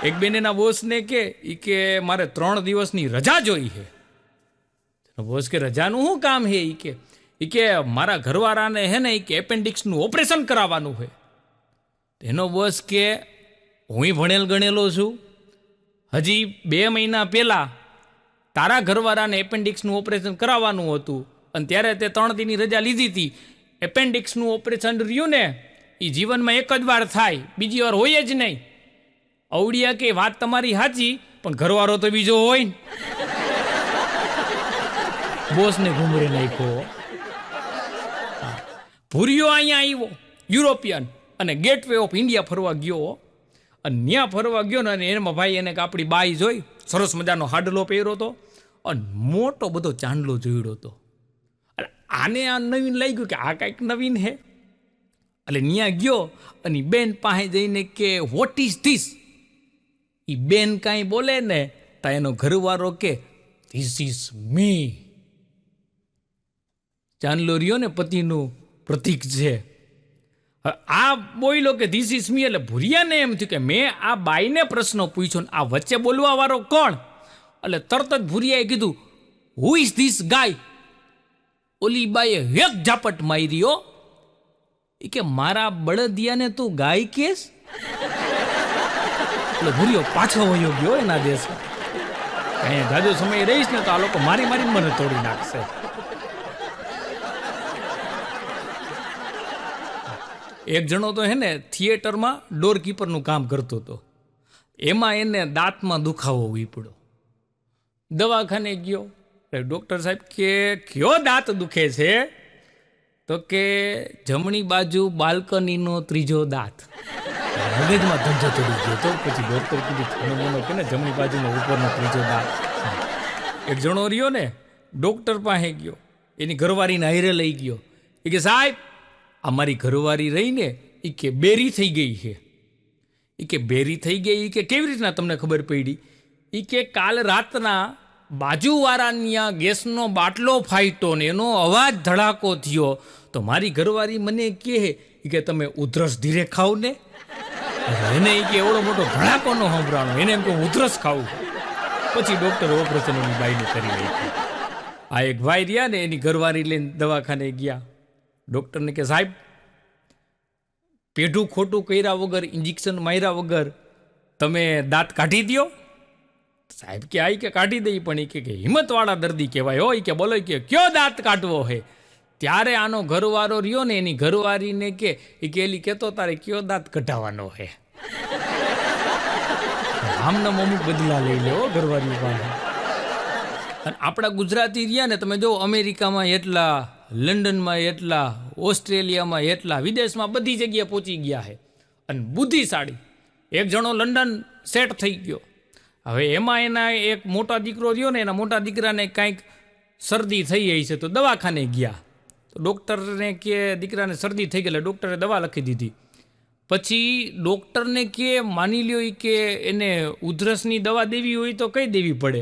એક બેન એના બોસને કે મારે 3 દિવસની રજા જોઈ છે. બોસ કે રજાનું શું કામ છે? કે મારા ઘરવાળાને હે ને કે એપેન્ડિક્સનું ઓપરેશન કરાવવાનું છે. એનો બોસ કે હું ભણેલ ગણેલો છું, હજી 2 મહિના પહેલાં તારા ઘરવાળાને એપેન્ડિક્સનું ઓપરેશન કરાવવાનું હતું અને ત્યારે તે 3 દિનની રજા લીધી હતી. એપેન્ડિક્સનું ઓપરેશન રહ્યું ને એ જીવનમાં એક જ વાર થાય, બીજી વાર હોય જ નહીં. અવડિયા કે વાત તમારી સાચી, પણ ઘરવાળો તો બીજો હોય ને. બોસને ઘૂમરે નાખ્યો. ભૂરિયો અહીંયા આવ્યો યુરોપિયન અને ગેટવે ઓફ ઇન્ડિયા ફરવા ગયો. અને ત્યાં ફરવા ગયો ને એમાં ભાઈ એને આપણી બાઈ જોઈ, સરસ મજાનો હાડલો પહેર્યો હતો અને મોટો બધો ચાંદલો જોડ્યો હતો. આને આ નવીન લઈ ગયું કે આ કાંઈક નવીન હે. એટલે ત્યાં ગયો અને બેન પાસે જઈને કે વોટ ઇઝ ધીસ? એ બેન કાંઈ બોલે ને તો એનો ઘરવાળો કે ધીસ ઇઝ મી. ચાંદલો રહ્યો ને પતિનું પ્રતીક છે. આ બોલ્યો કે ધીસ ઇઝ મી, એટલે ભૂરિયાને એમ થયું કે મેં આ બાઈને પ્રશ્ન પૂછ્યો ને આ વચ્ચે બોલવા વાળો કોણ? એટલે તરત જ ભૂરિયાએ કીધું હુ ઇઝ ધીસ ગાય? ઓલી બાઈએ એક ઝાપટ માર્યો કે મારા બળદિયાને તું ગાય કેસ? એટલે ભૂરિયો પાછો વયો ગયો એના દેશમાં. અહીંયા જાજો સમય રહીશ ને તો આ લોકો મારી મને તોડી નાખશે. એક જણો તો હે ને થિયેટરમાં ડોરકીપરનું કામ કરતો હતો. એમાં એને દાંતમાં દુખાવો ઉપડ્યો. દવાખાને ગયો. ડૉક્ટર સાહેબ કે કયો દાંત દુખે છે? તો કે જમણી બાજુ બાલ્કનીનો 3જો દાંત. મગજમાં ધંધો ચડી ગયો તો પછી ડૉક્ટર કીધું કે ને જમણી બાજુનો ઉપરનો 3જો દાંત. એક જણો રહ્યો ને ડૉક્ટર પાસે ગયો, એની ઘરવાળીને હારે લઈ ગયો. એ કે સાહેબ આ મારી ઘરવાળી રહીને એ કે બેરી થઈ ગઈ છે. એ કે બેરી થઈ ગઈ કે કેવી રીતના તમને ખબર પડી? એ કે કાલ રાતના બાજુવાળાની ગેસનો બાટલો ફાટ્યો ને એનો અવાજ ધડાકો થયો તો મારી ઘરવાળી મને કહે કે તમે ઉધરસ ધીરે ખાવ ને. એને કે એવડો મોટો ધડાકો નો સંભળાણો, એને એમ કે ઉધરસ ખાવું. પછી ડૉક્ટર ઓપરેશન એની બાઈને કરી નાખ્યું. આ એક ભાઈ રહ્યા ને એની ઘરવાળી લઈને દવાખાને ગયા. ડૉક્ટરને કે સાહેબ પેઢું ખોટું કર્યા વગર, ઇન્જેક્શન માર્યા વગર તમે દાંત કાઢી દો. સાહેબ કે આઈ કે કાઢી દઈ, પણ એ કે હિંમતવાળા દર્દી કહેવાય હોય કે બોલો કે કયો દાંત કાઢવો હે? ત્યારે આનો ઘરવાળો રહ્યો ને એની ઘરવાળીને કે એલી કહેતો તારે કયો દાંત કઢાવવાનો હે. આમના અમુક બદલા લઈ લે ઘરવાળી પાસે. અને આપણા ગુજરાતી રહ્યા ને તમે જો અમેરિકામાં એટલા, લંડનમાં એટલા, ઓસ્ટ્રેલિયામાં એટલા, વિદેશમાં બધી જગ્યાએ પહોંચી ગયા છે અને બુદ્ધિશાળી. એક જણો લંડન સેટ થઈ ગયો. હવે એમાં એના એક મોટા દીકરો રહ્યો ને એના મોટા દીકરાને કાંઈક શરદી થઈ ગઈ છે તો દવાખાને ગયા. તો ડૉક્ટરને કે દીકરાને શરદી થઈ ગઈ એટલે ડૉક્ટરે દવા લખી દીધી. પછી ડૉક્ટરને કે માની લ્યો કે એને ઉધરસની દવા દેવી હોય તો કઈ દેવી પડે?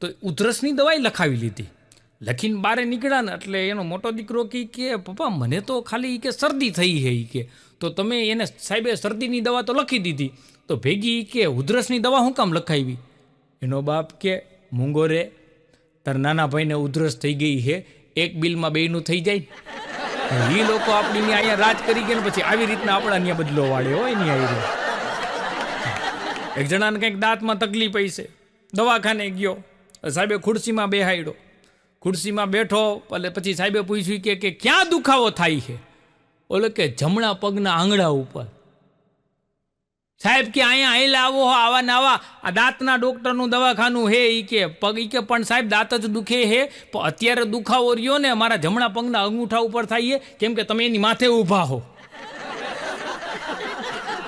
તો ઉધરસની દવાઈ લખાવી લીધી. લખીને બહાર નીકળ્યા ને એટલે એનો મોટો દીકરો કે પપ્પા મને તો ખાલી કે શરદી થઈ છે કે, તો તમે એને સાહેબે શરદીની દવા તો લખી દીધી તો ભેગી કે ઉધરસની દવા શું કામ લખાવી? એનો બાપ કે મૂંગો રે, તાર નાના ભાઈને ઉધરસ થઈ ગઈ છે, એક બિલમાં બેયનું થઈ જાય. એ લોકો આપણી અહીંયા રાજ કરી ગયા ને પછી આવી રીતના આપણા અહીંયા બદલો વાળે હોય ને આવી. એક જણાને કંઈક દાંતમાં તકલીફ હશે, દવાખાને ગયો, સાહેબે ખુરશીમાં બેહાડ્યો. ખુરશીમાં બેઠો એટલે પછી સાહેબે પૂછ્યું કે ક્યાં દુખાવો થાય છે? ઓલો કે જમણા પગના આંગળા ઉપર. સાહેબ કે અહીંયા આવેલા આવો આવા ને આવા આ દાંતના ડૉક્ટરનું દવાખાનું હે. એ કે પગ કે પણ સાહેબ દાંત જ દુખે હે, પણ અત્યારે દુખાવો રહ્યો ને મારા જમણા પગના અંગૂઠા ઉપર થાય છે કેમ કે તમે એની માથે ઊભા હો.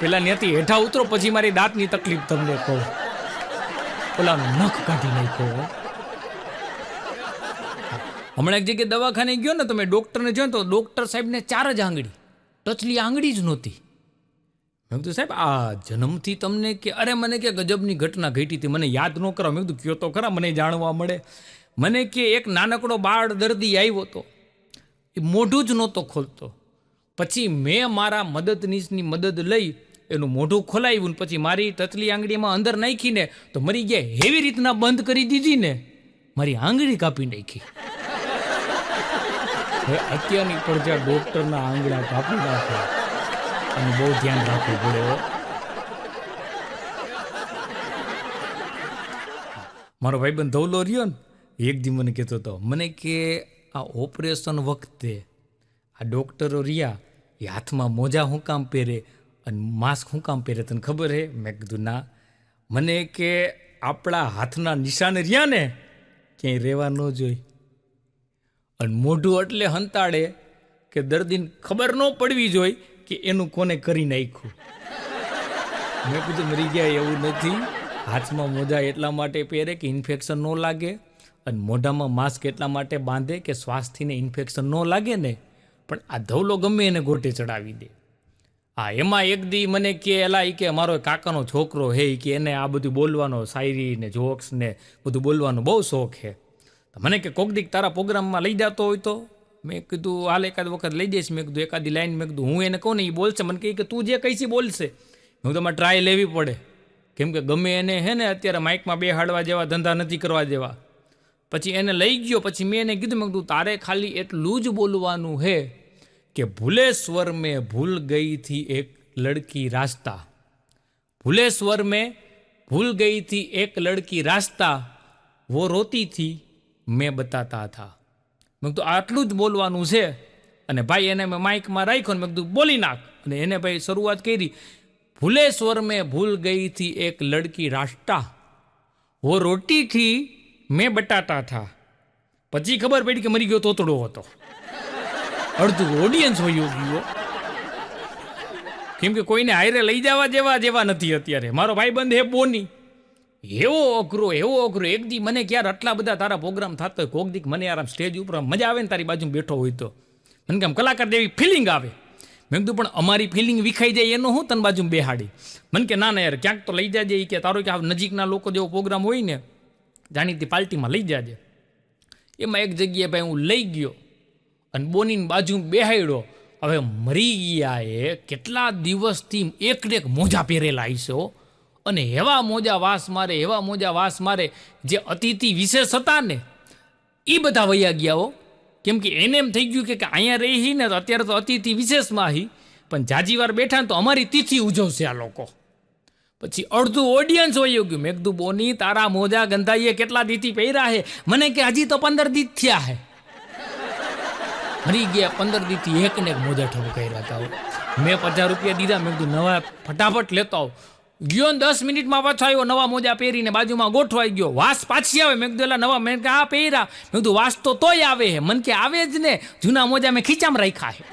પેલા ત્યાંથી હેઠા ઉતરો પછી મારી દાંતની તકલીફ તમને કહું. પેલાનો નખ કાઢી નાખ્યો. હમણાં એક જગ્યાએ દવાખાને ગયો ને તમે ડૉક્ટરને જોયો તો ડૉક્ટર સાહેબને 4 જ આંગળી, ટચલી આંગળી જ નહોતી. મેં કીધું સાહેબ આ જન્મથી તમને કે અરે મને કે ગજબની ઘટના ઘટી હતી, મને યાદ ન કરો. મેં કીધું કયો તો ખરા મને જાણવા મળે. મને કે એક નાનકડો બાળ દર્દી આવ્યો હતો, એ મોઢું જ નહોતો ખોલતો. પછી મેં મારા મદદનીશની મદદ લઈ એનું મોઢું ખોલાવ્યું ને પછી મારી તતલી આંગળીમાં અંદર નાખીને તો મરી ગયા એવી રીતના બંધ કરી દીધી ને મારી આંગળી કાપી નાખી. હવે અત્યારની પડતા ડોક્ટરના આંગળા કાપી નાખે અને બહુ ધ્યાન રાખવું પડે. મારો ભાઈબંધ ધવલો રહ્યો ને એક દી મને કહેતો હતો, મને કે આ ઓપરેશન વખતે આ ડૉક્ટરો રહ્યા એ હાથમાં મોજા શું કામ પહેરે અને માસ્ક શું કામ પહેરે તને ખબર હે? મેં કીધું ના. મને કે આપણા હાથના નિશાન રહ્યા ને ક્યાંય રહેવા ન જોઈ અને મોઢું એટલે હંતાડે કે દર્દીને ખબર ન પડવી જોઈએ કે એનું કોને કરી નાખ્યું. મેં કીધું મરી ગયા એવું નથી. હાથમાં મોજા એટલા માટે પહેરે કે ઇન્ફેક્શન ન લાગે અને મોઢામાં માસ્ક એટલા માટે બાંધે કે શ્વાસથીને ઇન્ફેક્શન ન લાગે ને. પણ આ ધવલો ગમે એને ગોટે ચડાવી દે. હા, એમાં એક દી મને કે એલા કે મારો કાકાનો છોકરો હે કે એને આ બધું બોલવાનો શાયરી ને જોક્સ ને બધું બોલવાનો બહુ શોખ છે. મને કે કોક દીક તારા પ્રોગ્રામમાં લઈ જતો હોય તો. મેં કીધું હાલ એકાદ વખત લઈ જઈશ. મેં કીધું એકાદી લાઈન. મેં કીધું હું એને કહું ને એ બોલશે. મને કહે કે તું જે કહીશી બોલશે. મેં કીધું તમારે ટ્રાય લેવી પડે કેમ કે ગમે એને હે ને અત્યારે માઇકમાં બેહાડવા જેવા ધંધા નથી કરવા જેવા. પછી એને લઈ ગયો. પછી મેં એને કીધું, મેં કીધું તારે ખાલી એટલું જ બોલવાનું હે કે ભૂલે સ્वर में भूल गई थी एक लड़की रास्ता, भूले स्वर में भूल गई थी एक लड़की रास्ता, वो रोती थी मैं बताता था. મેં કીધું આટલું જ બોલવાનું છે. અને ભાઈ એને મેં માઇકમાં રાખ્યો ને મેં કીધું બોલી નાખ. અને એને ભાઈ શરૂઆત કરી, ભૂલે સ્वर में भूल गई थी एक लड़की रास्ता, वो रोटी थी मैं बताता था. પછી ખબર પડી કે મરી ગયો તોતડો હતો. અડધું ઓડિયન્સ હોય ગયો કેમ કે કોઈને હાયરે લઈ જવા જેવા નથી અત્યારે. મારો ભાઈબંધ હે બોની, એવો અઘરો. એક દી મને ક્યારે આટલા બધા તારા પ્રોગ્રામ થતા હોય કોક દીક મને આરામ સ્ટેજ ઉપર મજા આવે ને તારી બાજુમાં બેઠો હોય તો મને કેમ કલાકાર જેવી ફિલિંગ આવે. મેં કીધું પણ અમારી ફિલિંગ વિખાઈ જાય એનો હું તને બાજુમાં બેહાડી. મને કે ના યાર ક્યાંક તો લઈ જાજે કે તારો કે આ નજીકના લોકો જેવો પ્રોગ્રામ હોય ને જાણીતી પાર્ટીમાં લઈ જાજે. એમાં એક જગ્યાએ ભાઈ હું લઈ ગયો અને બોનીની બાજુ બેહાડ્યો. હવે મરી ગયા એ કેટલા દિવસથી એક ને એક મોજા પહેરેલા હશો અને એવા મોજા વાસ મારે જે અતિથિ વિશેષ હતા ને એ બધા વયા ગયા હો. કેમ કે એને એમ થઈ ગયું કે અહીંયા રહી ને તો અત્યારે તો અતિથિ વિશેષમાં હી પણ જાજી વાર બેઠા ને તો અમારી તિથિ ઉજવશે આ લોકો. પછી અડધું ઓડિયન્સ વયું ગયું. મેં કીધું બોની તારા મોજા ગંધાઈએ કેટલા દીથી પહેર્યા હે? મને કે હજી તો 15 દી થયા હે. મરી ગયા 15 દીથી એક ને એક મોજા ઠપ કર્યા હતા. મેં 50 રૂપિયા દીધા. મેં કીધું નવા ફટાફટ લેતો આવ. ગયો 10 મિનિટમાં પાછો આવ્યો નવા મોજા પહેરીને બાજુમાં ગોઠવાઈ ગયો. વાસ પાછી આવે. મેં કીધું નવા. મેં કે આ પહેર્યા. મેં કીધું વાસ તો તોય આવે હે. મને કે આવે જ ને, જૂના મોજા મેં ખીચામાં રાખ્યા હે.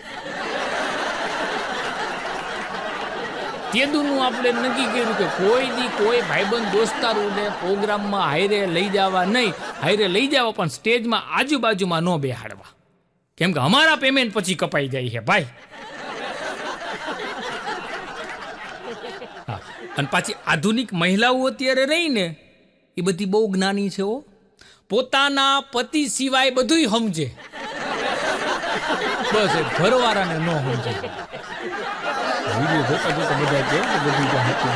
તેદુનું આપણે નક્કી કર્યું કે કોઈ ભાઈબંધ દોસ્તારોને પ્રોગ્રામમાં હાયરે લઈ જવા નહીં. હાયરે લઈ જવા પણ સ્ટેજમાં આજુબાજુમાં ન બેહાડવા. કેમ કે અમારા પેમેન્ટ પછી કપાઈ જાય છે ભાઈ. અને પાછી આધુનિક મહિલાઓ અત્યારે રહી ને એ બધી બહુ જ્ઞાની છે. પોતાના પતિ સિવાય બધુંય સમજે, બસ એ ઘરવાળાને ન સમજે. વિડીયો જોતા બધા કે બધું સાચું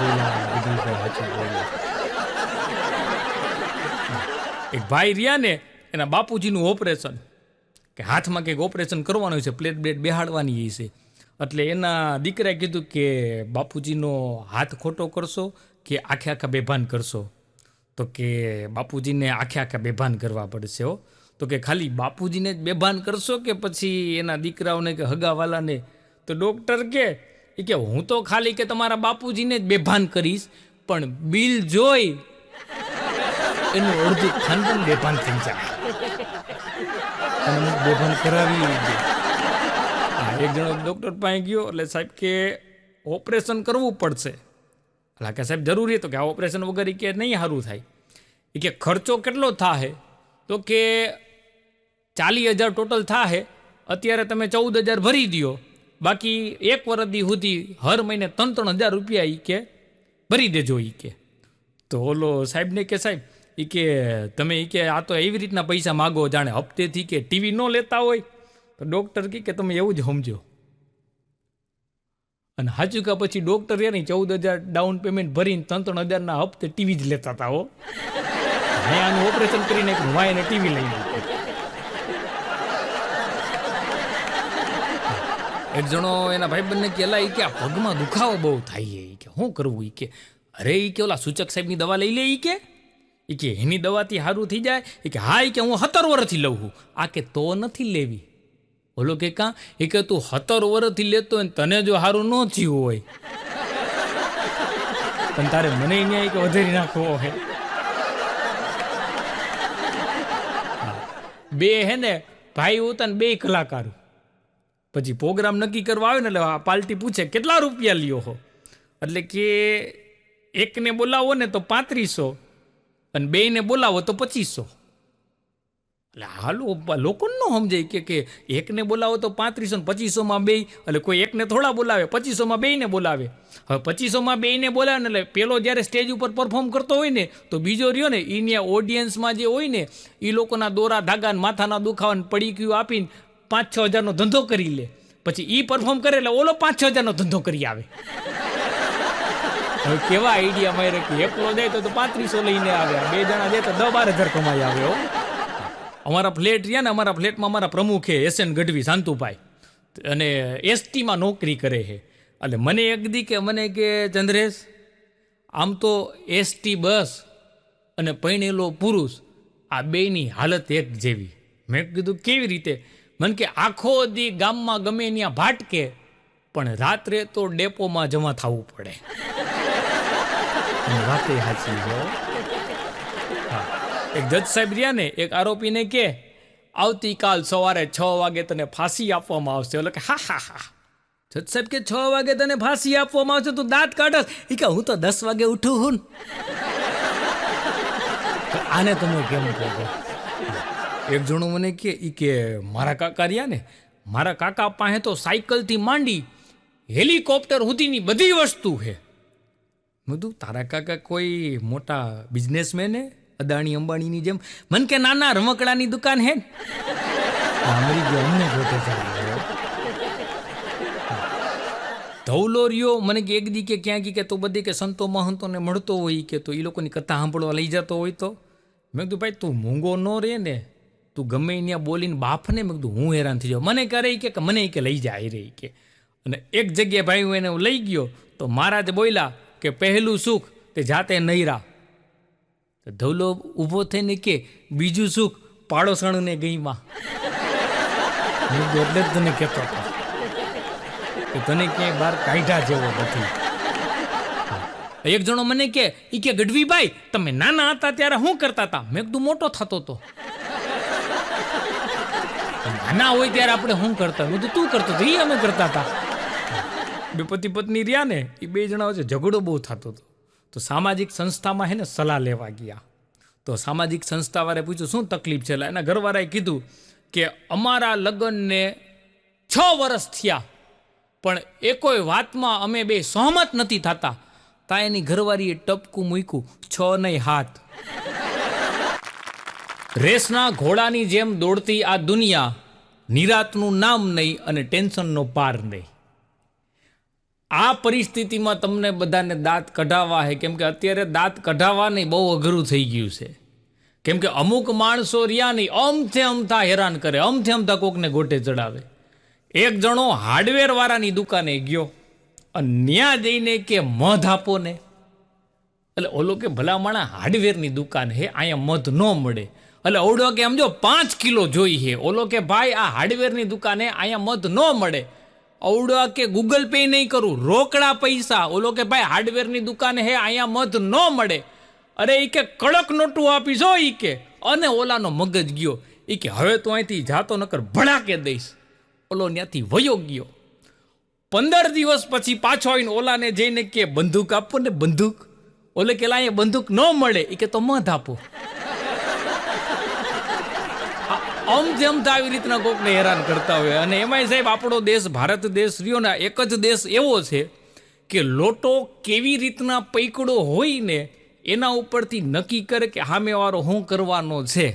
બોલ્યા. એક ભાઈ રહ્યા ને એના બાપુજીનું ઓપરેશન કે હાથમાં કંઈક ઓપરેશન કરવાનું છે, પ્લેટ બ્લેટ બેહાડવાની છે. એટલે એના દીકરાએ કીધું કે બાપુજીનો હાથ ખોટો કરશો કે આખા બેભાન કરશો? તો કે બાપુજીને આખા બેભાન કરવા પડશે. તો કે ખાલી બાપુજીને જ બેભાન કરશો કે પછી એના દીકરાઓને કે હગાવાલાને? તો ડૉક્ટર કે હું તો ખાલી કે તમારા બાપુજીને જ બેભાન કરીશ પણ બિલ જોઈ એનું અડધું ખાનદાન બેભાન થઈ જાય. બેભાન કરાવી એક જણો ડૉક્ટર પાસે ગયો. એટલે સાહેબ કે ઓપરેશન કરવું પડશે. એટલે કે સાહેબ જરૂરી તો કે આ ઓપરેશન વગર કે નહીં સારું થાય. એ કે ખર્ચો કેટલો થાય? તો કે 40,000 ટોટલ થાય. અત્યારે તમે 14,000 ભરી દો, બાકી 1 વર્ષ સુધી હર મહિને 3,000 રૂપિયા એ કે ભરી દેજો. એ કે તો ઓલો સાહેબને કે સાહેબ એ કે તમે એ કે આ તો એવી રીતના પૈસા માગો જાણે હપ્તેથી કે ટીવી ન લેતા હોય. તો ડૉક્ટર કે તમે એવું જ સમજો. અને હાચુકા પછી ડૉક્ટર રહ્યા ને 14,000 ડાઉન પેમેન્ટ ભરીને 3,000ના હપ્તે ટીવી જ લેતા હતા. હો મેં આનું ઓપરેશન કરી નાખ્યું, વાય એને ટીવી લઈ નાખ્યું. એક જણો એના ભાઈબંધને કહેલા કે આ પગમાં દુખાવો બહુ થાય છે, કે શું કરવું? કે અરે કે ઓલા સૂચક સાહેબની દવા લઈ લે. કે એની દવાથી સારું થઈ જાય? કે હા, કે હું 17 વર્ષથી લઉં છું. આ કે તો નથી લેવી. બોલો કે કાં? કે તું 17 વર્ષથી લેતો હોય ને તને જો સારું ન થયું હોય પણ તારે મને અહીંયા કે વધારી નાખવો હોય. બે હે ને ભાઈ હોતા ને 2 કલાકારો, પછી પ્રોગ્રામ નક્કી કરવા આવે ને એટલે પાર્ટી પૂછે કેટલા રૂપિયા લ્યો હો? એટલે કે એકને બોલાવો ને તો 3500 અને 2ને બોલાવો તો 2500. એટલે હાલો લોકોને ન સમજાય કે એકને બોલાવો તો 3500 ને 2500માં 2, એટલે કોઈ એકને થોડા બોલાવે, 2500માં 2ને બોલાવે. હવે 2500માં 2ને બોલાવે ને એટલે પેલો જ્યારે સ્ટેજ ઉપર પરફોર્મ કરતો હોય ને તો બીજો રહ્યો ને એની ઓડિયન્સમાં જે હોય ને એ લોકોના દોરા ધાગા માથાના દુખાવા પડીક્યું આપીને 5-6 હજારનો ધંધો કરી લે. પછી એ પરફોર્મ કરે એટલે ઓલો 5-6 હજારનો ધંધો કરી આવે. હવે કેવા આઈડિયા મારે કે એકલો જાય તો 3500 લઈને આવ્યા, 2 જણા જાય તો 10-12 હજાર કમાઈ આવ્યો. અમારા ફ્લેટ રહ્યા ને, અમારા ફ્લેટમાં અમારા પ્રમુખ છે SN ગઢવી શાંતુભાઈ, અને STમાં નોકરી કરે છે. એટલે મને એક દી કે મને કે ચંદ્રેશ, આમ તો ST બસ અને પરણેલો પુરુષ આ બેની હાલત એક જેવી. મેં કીધું કેવી રીતે? મને કે આખો દી ગામમાં ગમે ત્યાં ભાટકે પણ રાત્રે તો ડેપોમાં જમા થવું પડે. વાતે સાચી છે. એક જજ સાહેબ રહ્યા ને એક આરોપીને કે આવતીકાલ સવારે 6 વાગે તને ફાંસી આપવામાં આવશે. એટલે કે હા હા હા. જજ સાહેબ કે 6 વાગે તને ફાંસી આપવામાં આવશે, તું દાંત કાઢસ? એ કે હું તો 10 વાગે ઉઠું હું. આને તમે કેમ કહો? એક જણો મને કે મારા કાકા રહ્યા ને, મારા કાકા પાસે તો સાયકલથી માંડી હેલિકોપ્ટર સુધીની બધી વસ્તુ છે. બધું તારા કાકા કોઈ મોટા બિઝનેસમેન હે, અદાણી અંબાણીની જેમ? મન કે નાના રમકડાની દુકાન હે. અમરી ગયો અમને ગોટે ચડાવ્યો. ધવલો રહ્યો મને કે એક દી કે ક્યાં કે તો બધી કે સંતો મહંતોને મળતો હોય કે તો એ લોકોની કથા સાંભળવા લઈ જતો હોય તો મેં કીધું ભાઈ તું મૂંગો ન રહે ને, તું ગમે ત્યાં બોલીને બાફને. મેં કીધું હું હેરાન થઈ જાઉં. મને કરે કે મને કે લઈ જાય રહી કે. અને એક જગ્યાએ ભાઈ હું એને લઈ ગયો તો મહારાજ બોલ્યા કે પહેલું સુખ તે જાતે નૈરા. ધવલો ઊભો થઈને કે બીજું સુખ પાડોશણને ગઈમાં. એટલે જ તને કહેતો હતો કે તને ક્યાંય બહાર કાઢ્યા જેવો નથી. એક જણો મને કે ગઢવીભાઈ તમે નાના હતા ત્યારે શું કરતા હતા? મેં કીધું મોટો થતો હતો. નાના હોય ત્યારે આપણે શું કરતા? મેં કીધું તું કરતો હતો, એ અમે કરતા હતા. બે પતિ પત્ની રહ્યા ને, એ 2 જણા વચ્ચે ઝઘડો બહુ થતો હતો. તો સામાજિક સંસ્થામાં હે ને સલાહ લેવા ગયા. તો સામાજિક સંસ્થાવાળાએ પૂછ્યું શું તકલીફ છે? એના ઘરવાળાએ કીધું કે અમારા લગ્નને 6 વર્ષ થયા પણ એકોય વાતમાં અમે 2 સહમત નથી થતા. તા એની ઘરવાળીએ ટપકું મૂક્યું 6 નહીં 7. રેસના ઘોડાની જેમ દોડતી આ દુનિયા, નિરાતનું નામ નહીં અને ટેન્શનનો પાર નહીં. આ પરિસ્થિતિમાં તમને બધાને દાંત કઢાવવા છે, કેમ કે અત્યારે દાંત કઢાવવા નહીં બહુ અઘરું થઈ ગયું છે. કેમ કે અમુક માણસો રહ્યા નહીં અમથે અમથા હેરાન કરે, અમથે અમથા કોકને ગોટે ચડાવે. એક જણો હાર્ડવેરવાળાની દુકાને ગયો અને ત્યાં જઈને કે મધ આપો ને. એટલે ઓલો કે ભલા માણા હાર્ડવેરની દુકાન હે, અહીંયા મધ ન મળે. એટલે ઓડો કે સમજો 5 કિલો જોઈ છે. ઓલો કે ભાઈ આ હાર્ડવેરની દુકાને અહીંયા મધ ન મળે. અવડો કે ગૂગલ પે નહીં કરું, રોકડા પૈસા. ઓલો કે ભાઈ હાર્ડવેરની દુકાન હે અહીંયા મધ ન મળે. અરે એ કે કડક નોટું આપીશો એ કે. અને ઓલાનો મગજ ગયો. એ કે હવે તો અહીંથી જાતો નકર ભડાકે દઈશ. ઓલો ત્યાંથી વયો ગયો. 15 દિવસ પછી પાછો આવીને ઓલાને જઈને કે બંદૂક આપો ને બંદૂક. ઓલે કે અહીંયા બંદૂક ન મળે. એ કે તો મધ આપો. જેમ આવી રીતના કોકને હેરાન કરતા હોય. અને એમાંય સાહેબ આપણો દેશ ભારત દેશ રહ્યો ને, એક જ દેશ એવો છે કે લોટો કેવી રીતના પૈકડો હોય ને એના ઉપરથી નક્કી કરે કે સામેવાળો શું કરવાનો છે.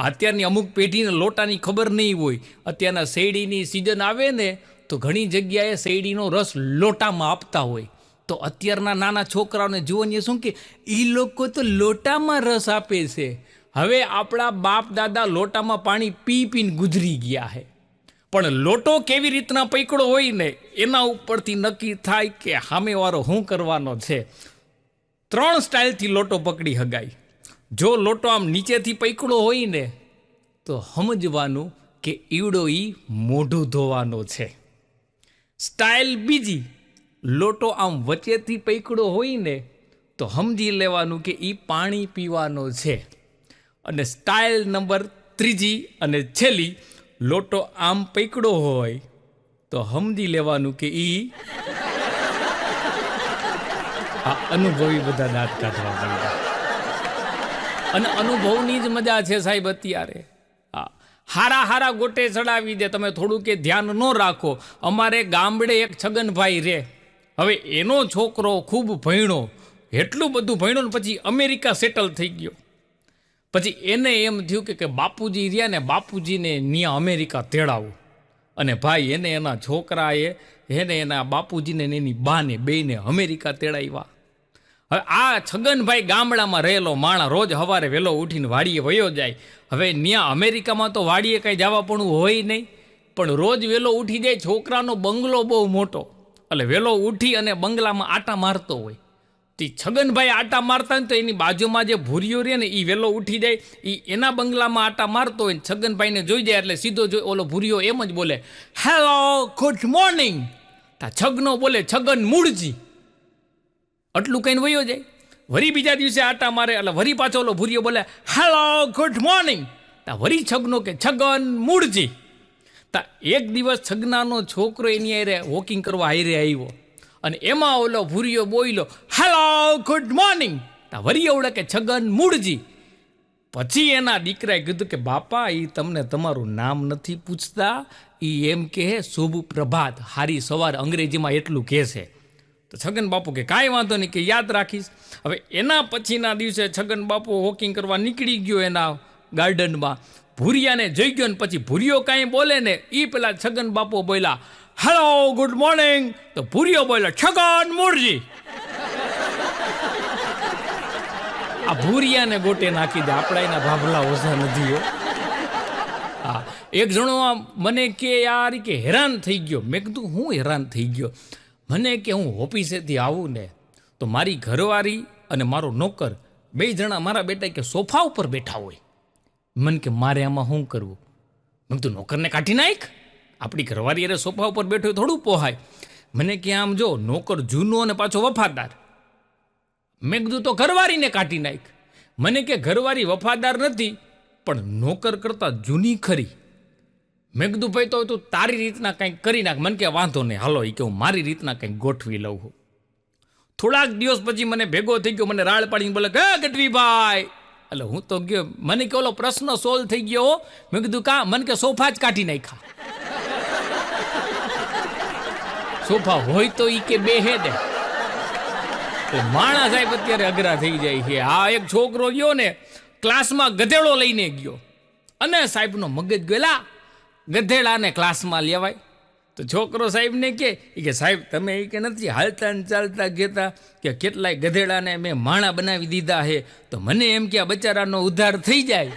અત્યારની અમુક પેઢીને લોટાની ખબર નહીં હોય. અત્યારના શેરડીની સિઝન આવે ને તો ઘણી જગ્યાએ શેરડીનો રસ લોટામાં આપતા હોય. તો અત્યારના નાના છોકરાઓને જુઓ ને શું કે એ લોકો તો લોટામાં રસ આપે છે. હવે આપણા બાપ દાદા લોટામાં પાણી પી પીને ગુજરી ગયા છે. પણ લોટો કેવી રીતના પકડો હોય ને એના ઉપરથી નક્કી થાય કે સામેવાળો શું કરવાનો છે. 3 સ્ટાઇલથી લોટો પકડી હગાય. જો લોટો આમ નીચેથી પકડો હોય ને તો સમજવાનું કે ઈવડો ઈ મોઢું ધોવાનો છે. સ્ટાઇલ બીજી, લોટો આમ વચ્ચેથી પકડો હોય ને તો સમજી લેવાનું કે એ પાણી પીવાનો છે. અને સ્ટાઇલ નંબર 3 અને છેલ્લી, લોટો આમ પકડો હોય તો સમજી લેવાનું કે એ આ અનુભવી બધા દાંત કાઢવા માંડ્યા. અને અનુભવની જ મજા છે સાહેબ અત્યારે. હારા ગોટે ચડાવી દે. તમે થોડું કે ધ્યાન ન રાખો. અમારે ગામડે એક છગનભાઈ રહે. હવે એનો છોકરો ખૂબ ભણ્યો, એટલું બધું ભણ્યો ને પછી અમેરિકા સેટલ થઈ ગયો. પછી એને એમ થયું કે બાપુજી રહ્યા ને બાપુજીને ત્યાં અમેરિકા તેડાવું. અને ભાઈ એને એના છોકરાએ એના બાપુજીને એની બાને બેને અમેરિકા તેડાવ્યા. હવે આ છગનભાઈ ગામડામાં રહેલો માણા રોજ સવારે વહેલો ઉઠીને વાડીએ વયો જાય. હવે ત્યાં અમેરિકામાં તો વાડીએ કાંઈ જવા પણ હોય નહીં, પણ રોજ વહેલો ઉઠી જાય. છોકરાનો બંગલો બહુ મોટો, એટલે વહેલો ઉઠી અને બંગલામાં આટા મારતો હોય. તે છગનભાઈ આટા મારતા ને તો એની બાજુમાં જે ભૂરીઓ રહે ને એ વહેલો ઉઠી જાય, એ એના બંગલામાં આટા મારતો હોય. છગનભાઈને જોઈ જાય એટલે સીધો જોઈ ઓલો ભૂરીઓ એમ જ બોલે, હેલો ગુડ મોર્નિંગ. તા છગનો બોલે, છગન મૂળજી. આટલું કહીને વયો જાય. વરી બીજા દિવસે આટા મારે એટલે વરી પાછો ઓલો ભૂરીઓ બોલે, હેલો ગુડ મોર્નિંગ. તા વરી છગનો કે છગન મૂળજી. તા એક દિવસ છગનાનો છોકરો એની હારે વોકિંગ કરવા હારે આવ્યો અને એમાં ઓલો ભૂરીઓ બોલ્યો, હેલો ગુડ મોર્નિંગ. તા વરી એવડે કે છગન મૂળજી. પછી એના દીકરાએ કીધું કે બાપા એ તમને તમારું નામ નથી પૂછતા, એ એમ કહે શુભ પ્રભાત, હારી સવાર, અંગ્રેજીમાં એટલું કહે છે. તો છગન બાપુ કે કાંઈ વાંધો નહીં, કે યાદ રાખીશ. હવે એના પછીના દિવસે છગન બાપુ વોકિંગ કરવા નીકળી ગયો એના ગાર્ડનમાં. ભૂરિયાને જોઈ ગયો ને પછી ભૂરિયો કાંઈ બોલે ને એ પેલા છગન બાપુ બોલ્યા, હેલો ગુડ મોર્નિંગ. તો ભૂરિયો બોલ્યો, છગન મૂળજી. આ ભૂરિયાને ગોટે નાખી દે. આપણા એના ભાભલા ઓછા નથી. હા, એક જણો મને કે યાર કે હેરાન થઈ ગયો. મેં કીધું હું હેરાન થઈ ગયો? મને કે હું ઓફિસેથી આવું ને તો મારી ઘરવાળી અને મારો નોકર 2 જણા મારા બેટા કે સોફા ઉપર બેઠા હોય. મને કે મારે આમાં શું કરવું? મેં કીધું નોકરને કાઢી નાખ. આપણી ઘરવાળી અરે સોફા ઉપર બેઠો થોડું પોહાય. મને કે આમ જો નોકર જૂનો અને પાછો વફાદાર. મેં કીધું તો ઘરવાળીને કાઢી નાખ. મને કે ઘરવાળી વફાદાર નથી પણ નોકર કરતાં જૂની ખરી. મેં કીધું ભાઈ તો તું તારી રીતના કંઈક કરી નાખ. મને કે વાંધો નહીં, હાલો એ કે હું મારી રીતના કંઈક ગોઠવી લઉં. થોડાક દિવસ પછી મને ભેગો થઈ ગયો, મને રાળ પાડીને બોલે કે ગઢવીભાઈ. એટલે હું તો ગયો. મને કે ઓલો પ્રશ્ન સોલ્વ થઈ ગયો. મેં કીધું કા? મને કે સોફા જ કાઢી નાખ્યા. સોફા હોય તો ઈ કે બેહે દે. માણા સાહેબ અત્યારે અઘરા થઈ જાય છે. આ એક છોકરો ગયો ને ક્લાસમાં ગધેડો લઈને ગયો અને સાહેબનો મગજ ગયેલા ગધેડાને ક્લાસમાં લેવાય. તો છોકરો સાહેબને કે સાહેબ તમે એ કે નથી હાલતા ને ચાલતા કહેતા કે કેટલાય ગધેડાને મેં માણા બનાવી દીધા છે, તો મને એમ કે આ બચારાનો ઉદ્ધાર થઈ જાય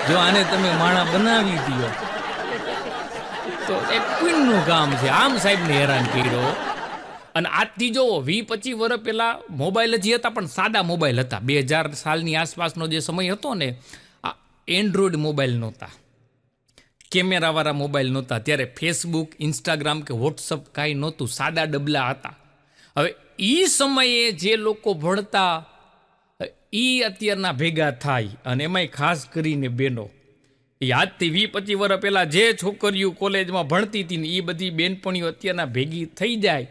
જો આને તમે માણા બનાવી દો. તો એક પુણ્યનું કામ છે. આમ સાહેબને હેરાન કર્યો. અને આજથી જો 20-25 વર્ષ પહેલાં મોબાઈલ હજી હતા પણ સાદા મોબાઈલ હતા. 2000 સાલની આસપાસનો જે સમય હતો ને, આ એન્ડ્રોઈડ મોબાઈલ નહોતા, કેમેરાવાળા મોબાઈલ નહોતા. ત્યારે ફેસબુક, ઇન્સ્ટાગ્રામ કે વોટ્સઅપ કાંઈ નહોતું, સાદા ડબલા હતા. હવે એ સમયે જે લોકો ભણતા એ અત્યારના ભેગા થાય, અને એમાંય ખાસ કરીને બહેનો. એ આજથી 20-25 વર્ષ પહેલાં જે છોકરીઓ કોલેજમાં ભણતી હતી ને એ બધી બેનપણીઓ અત્યારના ભેગી થઈ જાય.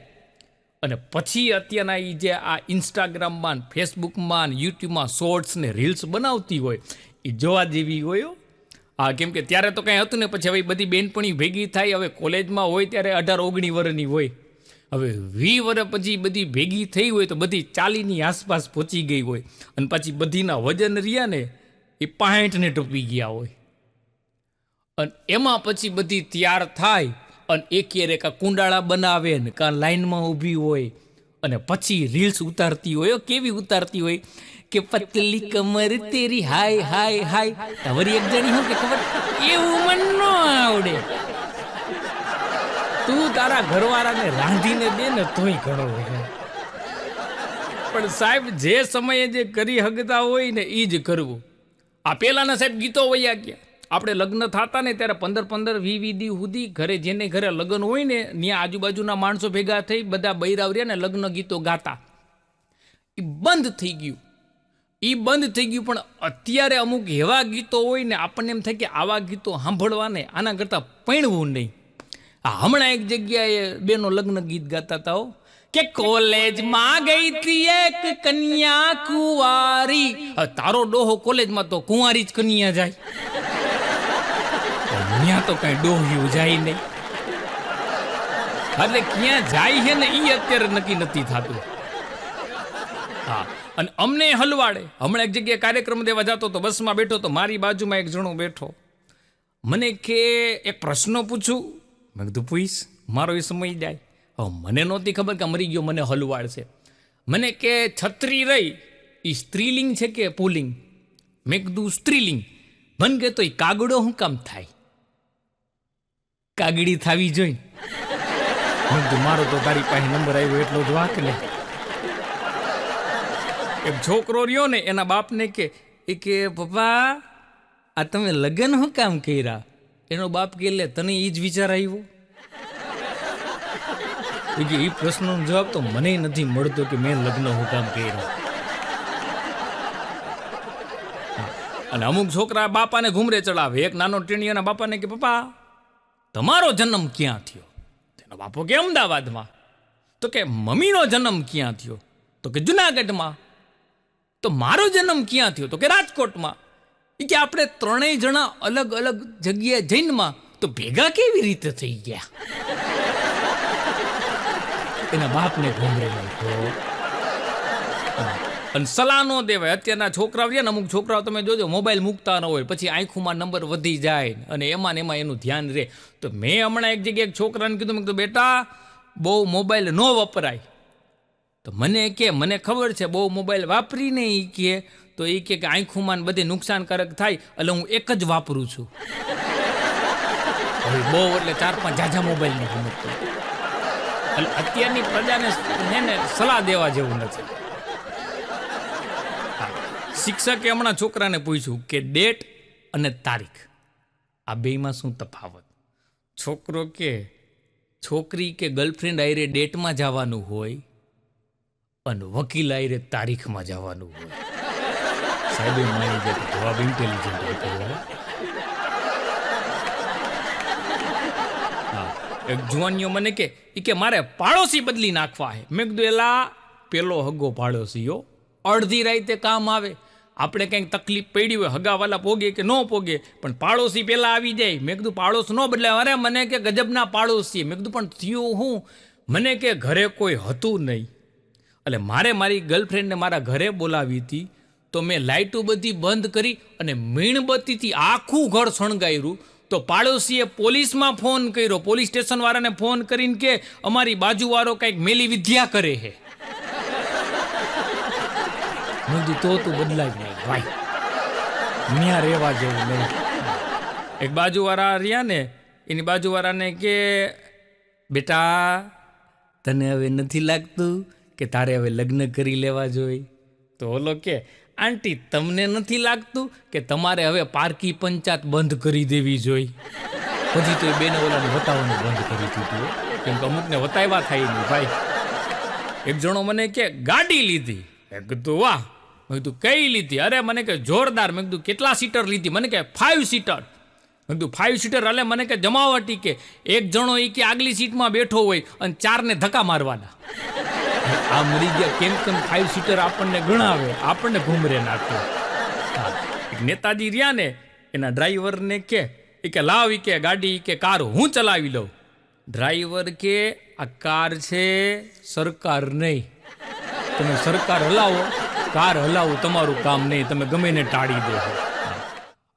અને પછી અત્યારના એ જે આ ઇન્સ્ટાગ્રામમાં, ફેસબુકમાં, યુટ્યુબમાં શોર્ટ્સ ને રીલ્સ બનાવતી હોય એ જોવા જેવી હોય. હા, કેમ કે ત્યારે તો કાંઈ હતું ને. પછી હવે બધી બેનપણી ભેગી થાય. હવે કોલેજમાં હોય ત્યારે 18-19 વર્ષની હોય. હવે 20 વર્ષ પછી બધી ભેગી થઈ હોય તો બધી 40ની આસપાસ પહોંચી ગઈ હોય. અને પછી બધીના વજન રહ્યા ને એ 65ને ટપી ગયા હોય. અને એમાં પછી બધી તૈયાર થાય અને એક કાં કુંડાળા બનાવે ને કાં લાઈનમાં ઊભી હોય અને પછી રીલ્સ ઉતારતી હોય. કેવી ઉતારતી હોય કે પતલી કમર તેરી હાય હાય હાય. તમારી એક જણી હું કે ખબર, એવું મન ન આવડે. તું તારા ઘરવાળાને રાંધીને દે ને તોય ઘણો હોય. પણ સાહેબ જે સમયે જે કરી હકતા હોય ને એ જ કરવું. આ પેલાના સાહેબ ગીતો વયા ગયા. આપણે લગ્ન થતા ને ત્યારે 15-15 20 દી સુધી ઘરે જેને ઘરે લગ્ન હોય ને ત્યાં આજુબાજુના માણસો ભેગા થઈ બધા બૈરાવર્યા ને લગ્ન ગીતો ગાતા. એ બંધ થઈ ગયું. પણ અત્યારે અમુક એવા ગીતો હોય ને આપણને એમ થાય કે આવા ગીતો સાંભળવાને આના કરતાં પૈણવું નહીં. હમણાં એક જગ્યાએ બેનો લગ્ન ગીત ગાતા હતા કે કોલેજમાં ગઈ હતી એક કન્યા કુંવારી. તારો ડોહો કોલેજમાં તો કુંવારી જ કન્યા જાય, ત્યાં તો કઈ ડોહ્યું જાય નહીં. એટલે ક્યાં જાય છે ને એ અત્યારે નક્કી નથી થતું. હા, અને અમને હલવાડે. હમણાં એક જગ્યાએ કાર્યક્રમ દેવા જતો તો બસમાં બેઠો તો મારી બાજુમાં એક જણો બેઠો. મને કે એક પ્રશ્ન પૂછું. મેં કીધું પૂછ, મારો એ સમય જાય. મને નહોતી ખબર કે મરી ગયો મને હલવાડશે. મને કે છત્રી રહી એ સ્ત્રીલિંગ છે કે પુલિંગ? મેં કીધું સ્ત્રીલિંગ. મને કે તો એ કાગડો શું કામ થાય? કાગડી થાવી જોઈ. મેં કીધું મારો તો તારી પાસે નંબર આવ્યો એટલો જ વાંક ને. એક છોકરો રહ્યો ને એના બાપને કે પપ્પા આ તમે લગ્ન શું કામ કર્યા? એનો બાપ કે લે તને એ જ વિચાર આવ્યો? એ પ્રશ્નનો જવાબ તો મને નથી મળતો કે મેં લગ્ન હું કામ કર્યા. અને અમુક છોકરા બાપાને ઘૂમરે ચડાવે. એક નાનો ટીણીયાના બાપાને કે પપ્પા તમારો જન્મ ક્યાં થયો? તેનો બાપો કે અમદાવાદમાં. તો કે મમ્મીનો જન્મ ક્યાં થયો? તો કે જુનાગઢમાં. તો મારો જન્મ ક્યાં થયો? તો કે રાજકોટમાં. એ કે આપણે ત્રણેય જણા અલગ અલગ જગ્યાએ જૈનમાં તો ભેગા કેવી રીતે થઈ ગયા? એના બાપને ઘૂમરે નાખ્યો. અને સલાહ ન દેવાય. અત્યારના છોકરાઓ રહ્યા ને અમુક છોકરાઓ તમે જોજો મોબાઈલ મૂકતા ન હોય, પછી આંખોમાં નંબર વધી જાય અને એમાં ને એમાં એનું ધ્યાન રહે. તો મેં હમણાં એક જગ્યાએ એક છોકરાને કીધું, મેં કીધું બેટા બહુ મોબાઈલ ન વપરાય. તો મને ખબર છે બહુ મોબાઈલ વાપરીને એ કહે તો એ કે આંખોમાં બધે નુકસાનકારક થાય એટલે હું એક જ વાપરું છું. હવે બહુ એટલે 4-5 ઝાઝા મોબાઈલ નથી સમજતો. એટલે અત્યારની પ્રજાને એને સલાહ દેવા જેવું નથી. શિક્ષકે હમણાં છોકરાને પૂછ્યું કે ડેટ અને તારીખ આ બેમાં શું તફાવત? છોકરો કે છોકરી કે ગર્લફ્રેન્ડ આયરે ડેટમાં જવાનું હોય અને વકીલ આયરે તારીખમાં જવાનું હોય. સાહેબ માની જાય જવાબ ઇન્ટેલિજન્ટ હતો. હા, એક જુવાનીઓ મને કે મારે પાડોશી બદલી નાખવા હે. મેં કીધું એલા પેલો હગો પાડોશીઓ અડધી રાતે કામ આવે. આપણે કંઈક તકલીફ પડી હોય હગાવાલા પોગે કે ન પોગે પણ પાડોશી પહેલાં આવી જાય. મેં કીધું પાડોશ ન બદલાય. અરે મને કે ગજબના પાડોશી. મેં કીધું પણ થયું હું? મને કે ઘરે કોઈ હતું નહીં એટલે મારે મારી ગર્લફ્રેન્ડને મારા ઘરે બોલાવી હતી તો મેં લાઇટો બધી બંધ કરી અને મીણબત્તીથી આખું ઘર શણગાર્યું. તો પાડોશીએ પોલીસમાં ફોન કર્યો. પોલીસ સ્ટેશનવાળાને ફોન કરીને કે અમારી બાજુવાળો કંઈક મેલી વિદ્યા કરે છે. તો તું બદલાય નહીં ભાઈ, ત્યાં રહેવા જેવું નહીં. એક બાજુવાળા રહ્યા ને એની બાજુવાળાને કે બેટા તને હવે નથી લાગતું કે તારે હવે લગ્ન કરી લેવા જોઈએ? તો ઓલો કે આંટી તમને નથી લાગતું કે તમારે હવે પારકી પંચાયત બંધ કરી દેવી જોઈએ? પછી તો એ બેને ઓલાને વતાવવાનું બંધ કરી દીધું કેમ કે અમુકને વતાવ્યા થાય નહીં ભાઈ. એક જણો મને કે ગાડી લીધી. મેં કીધું વાહ. મેં કીધું કઈ લીધી? અરે મને કે જોરદાર. મેં કીધું કેટલા સીટર લીધી? મને કે 5 સીટર. મેં કીધું 5 સીટર એટલે મને કે જમાવટી કે એક જણો એ કે આગલી સીટમાં બેઠો હોય અને 4ને ધક્કા મારવાના. આ મરી ગયા કેમ 5 સીટર આપણને ગણાવે, આપણને ઘૂમરે નાખે. એક નેતાજી રહ્યા ને એના ડ્રાઈવરને કે લાવ કે ગાડી કે કાર હું ચલાવી લઉં. ડ્રાઈવર કે આ કાર છે સરકાર નહીં, તમે સરકાર હલાવો, કાર હલાવું તમારું કામ નહીં, તમે ગમે ને ટાળી દો.